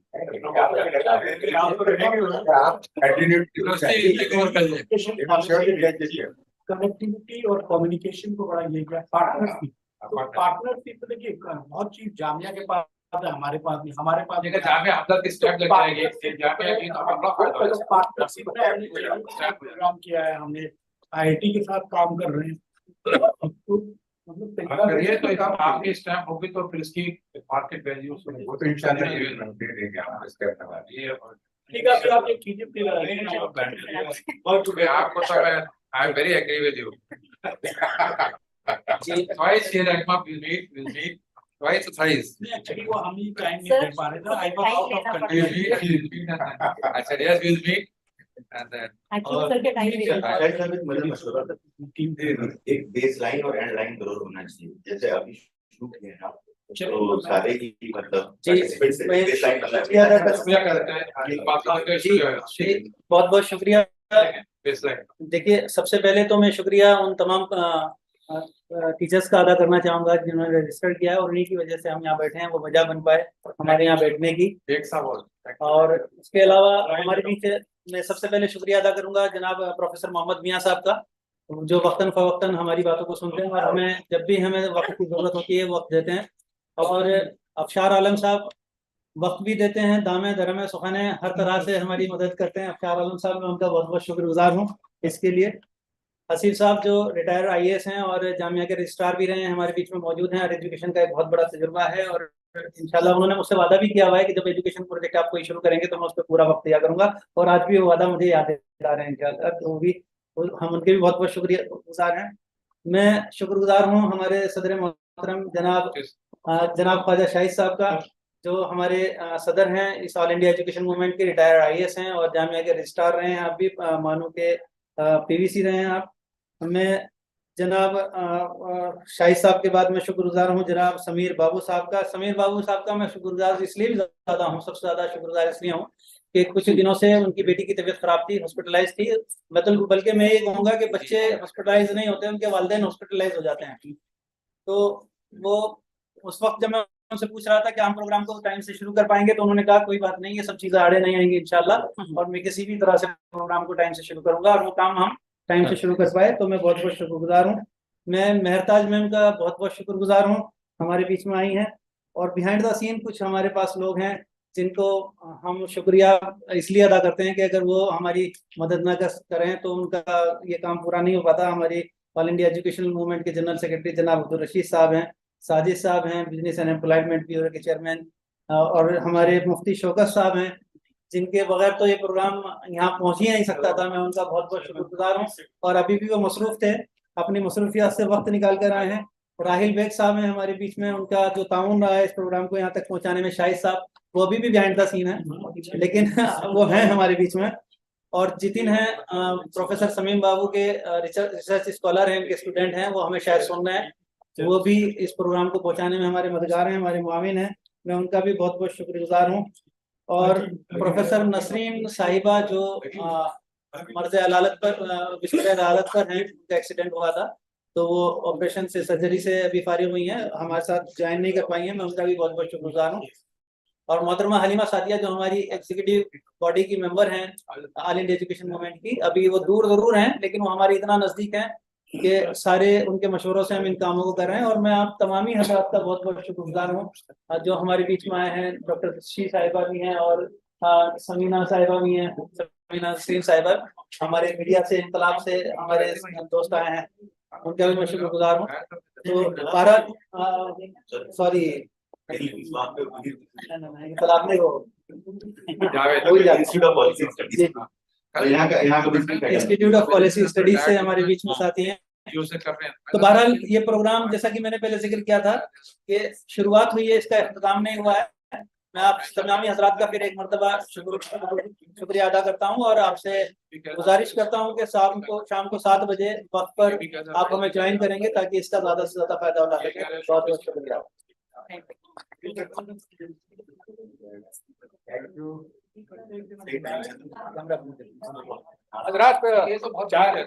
कनेक्टिविटी और कम्युनिकेशन को बड़ा ये किया, पार्टनरशिप। तो पार्टनरशिप देखिए बहुत चीज जामिया के पास है, हमारे पास नहीं, हमारे पास जामिया हमदर्द की स्टेप लग जाएगी, पार्टनरशिप प्रोग्राम किया है हमने, IIT के साथ काम कर रहे हैं। करिए तो एक आपकी स्टैम्प होगी तो फिर इसकी मार्केट वैल्यू वो तो इंशाल्लाह दे देंगे आप इसका। ठीक है, आप ये कीजिए फिर आपको तो मैं I am very agree with you. Twice here Akma will meet twice or thrice. Actually वो हम ही टाइम नहीं दे पा रहे थे, I was out of country. I said yes, we'll meet. And then करके टाइम एक बेस लाइन और एंड लाइन जरूर होना चाहिए, जैसे अभी शुरू किए ना तो सारे की मतलब बहुत बहुत शुक्रिया। देखिए सबसे पहले तो मैं शुक्रिया उन तमाम टीचर्स का अदा करना चाहूंगा जिन्होंने रजिस्टर किया है, और उन्हीं की वजह से हम यहाँ बैठे हैं, वो वजह बन पाए हमारे यहाँ बैठने की। और उसके अलावा हमारे बीच मैं सबसे पहले शुक्रिया अदा करूंगा जनाब प्रोफेसर मोहम्मद मियाँ साहब का, जो वक्तन फवक्तन हमारी बातों को सुनते हैं और हमें जब भी हमें वक्त की जरूरत होती है वक्त देते हैं। और अफशार आलम साहब वक्त भी देते हैं, दामे दरमे सुखाने हर तरह से हमारी मदद करते हैं। अफशार आलम साहब मैं उनका बहुत बहुत शुक्रगुजार हूँ इसके लिए। हसीब साहब जो रिटायर IAS हैं और जामिया के रजिस्ट्रार भी रहे हैं, हमारे बीच में मौजूद हैं और एजुकेशन का एक बहुत बड़ा तजुर्बा है, और इंशाल्लाह उन्होंने मुझसे वादा भी किया हुआ है कि जब एजुकेशन प्रोजेक्ट आप कोई शुरू करेंगे तो मैं उस पर पूरा वक्त दिया करूंगा, और आज भी वो वादा मुझे याद दिला रहे हैं इंशाल्लाह। तो भी हम उनके भी बहुत बहुत शुक्रिया गुजार हैं। मैं शुक्रगुजार हूँ हमारे सदर मोहतरम जनाब ख्वाजा शाहिद साहब का, जो हमारे सदर हैं इस ऑल इंडिया एजुकेशन मूवमेंट के, रिटायर्ड IAS हैं और जामिया के रजिस्ट्रार रहे हैं आप भी, मानू के PVC रहे हैं आप। मैं जनाब शाहिद साहब के बाद मैं शुक्रगुजार हूँ जनाब समीर बाबू साहब का। समीर बाबू साहब का मैं शुक्रगुजार इसलिए भी ज़्यादा हूँ, सबसे ज़्यादा शुक्रगुजार इसलिए हूँ कि कुछ दिनों से उनकी बेटी की तबीयत खराब थी, हॉस्पिटलाइज थी। मतलब बल्कि मैं ये कहूँगा कि बच्चे हॉस्पिटलाइज नहीं होते, उनके वालिदैन हॉस्पिटलाइज हो जाते हैं। तो वो उस वक्त जब मैं उनसे पूछ रहा था कि हम प्रोग्राम को टाइम से शुरू कर पाएंगे, तो उन्होंने कहा कोई बात नहीं, ये सब चीजें आड़े नहीं आएंगी इंशाल्लाह, और मैं किसी भी तरह से प्रोग्राम को टाइम से शुरू करूंगा, और वो काम हम टाइम से शुरू कर पाए। तो मैं बहुत बहुत शुक्रगुजार हूँ। मैं मेहरताज मैम का बहुत बहुत शुक्रगुजार हूँ, हमारे बीच में आई हैं। और बिहाइंड द सीन कुछ हमारे पास लोग हैं जिनको हम शुक्रिया इसलिए अदा करते हैं कि अगर वो हमारी मदद न करें तो उनका ये काम पूरा नहीं हो पाता। हमारी ऑल इंडिया एजुकेशनल मूवमेंट के जनरल सेक्रेटरी जनाब अब्दुल रशीद साहब हैं, साजिद साहब हैं बिजनेस एंड एम्प्लॉयमेंट ब्यूरो के चेयरमैन, और हमारे मुफ्ती शौकत साहब हैं, जिनके बगैर तो ये प्रोग्राम यहाँ पहुँच ही नहीं सकता था। मैं उनका बहुत बहुत शुक्रगुजार हूँ, और अभी भी वो मसरूफ थे, अपनी मसरूफियात से वक्त निकाल कर आए हैं। राहिल बेग साहब हैं हमारे बीच में, उनका जो ताउन रहा है इस प्रोग्राम को यहाँ तक पहुँचाने में। शाहिद साहब वो अभी भी बिहाइंड द सीन है, लेकिन वो हैं हमारे बीच में। और जितिन है प्रोफेसर समीम बाबू के रिसर्च स्कॉलर हैं, उनके स्टूडेंट हैं, वो हमें शायद सुन रहे हैं, वो भी इस प्रोग्राम को पहुंचाने में हमारे मददगार हैं, हमारे मुआविन हैं। मैं उनका भी बहुत बहुत शुक्रगुजार हूँ। और प्रोफेसर नसरीन साहिबा जो मर्ज अदालत पर बिस्तर अदालत पर हैं, उनका एक्सीडेंट हुआ था, तो वो ऑपरेशन से सर्जरी से अभी फारिग हुई हैं, हमारे साथ ज्वाइन नहीं कर पाई हैं, मैं उनका भी बहुत बहुत शुक्रगुजार हूँ। और मोहतरमा हलीमा सादिया जो हमारी एग्जीक्यूटिव बॉडी की मेंबर हैं ऑल इंडिया एजुकेशन मूवमेंट की, अभी वो दूर जरूर हैं लेकिन वो हमारे इतना नजदीक हैं कि सारे उनके मशवरों से हम इन कामों को कर रहे हैं। और मैं आप तमामी हजरात का बहुत बहुत शुक्रगुजार हूँ जो हमारे बीच में आए हैं। डॉक्टर शी साहिबा भी हैं, और समीना साहिबा भी हैं, समीना नसरीन साहिबा हमारे मीडिया से, इनकलाब से हमारे दोस्त आए हैं, उनका भी मैं शुक्रगुजार हूँ। तो भारत सॉरी आपने इंस्टीट्यूट ऑफ पॉलिसी स्टडीज से हमारे बीच में साथी हैं। तो बहरहाल ये प्रोग्राम जैसा कि मैंने पहले जिक्र किया था कि शुरुआत हुई है, इसका इख्तिताम नहीं हुआ है। मैं आप तमामी हजरात का फिर एक मरतबा शुक्रिया अदा करता हूँ, और आपसे गुजारिश करता हूँ कि शाम को 7 बजे वक्त पर आप हमें ज्वाइन करेंगे ताकि इसका ज्यादा से ज्यादा फायदा उठा सकें। बहुत बहुत शुक्रिया। हजरात ये तो बहुत चाह रहे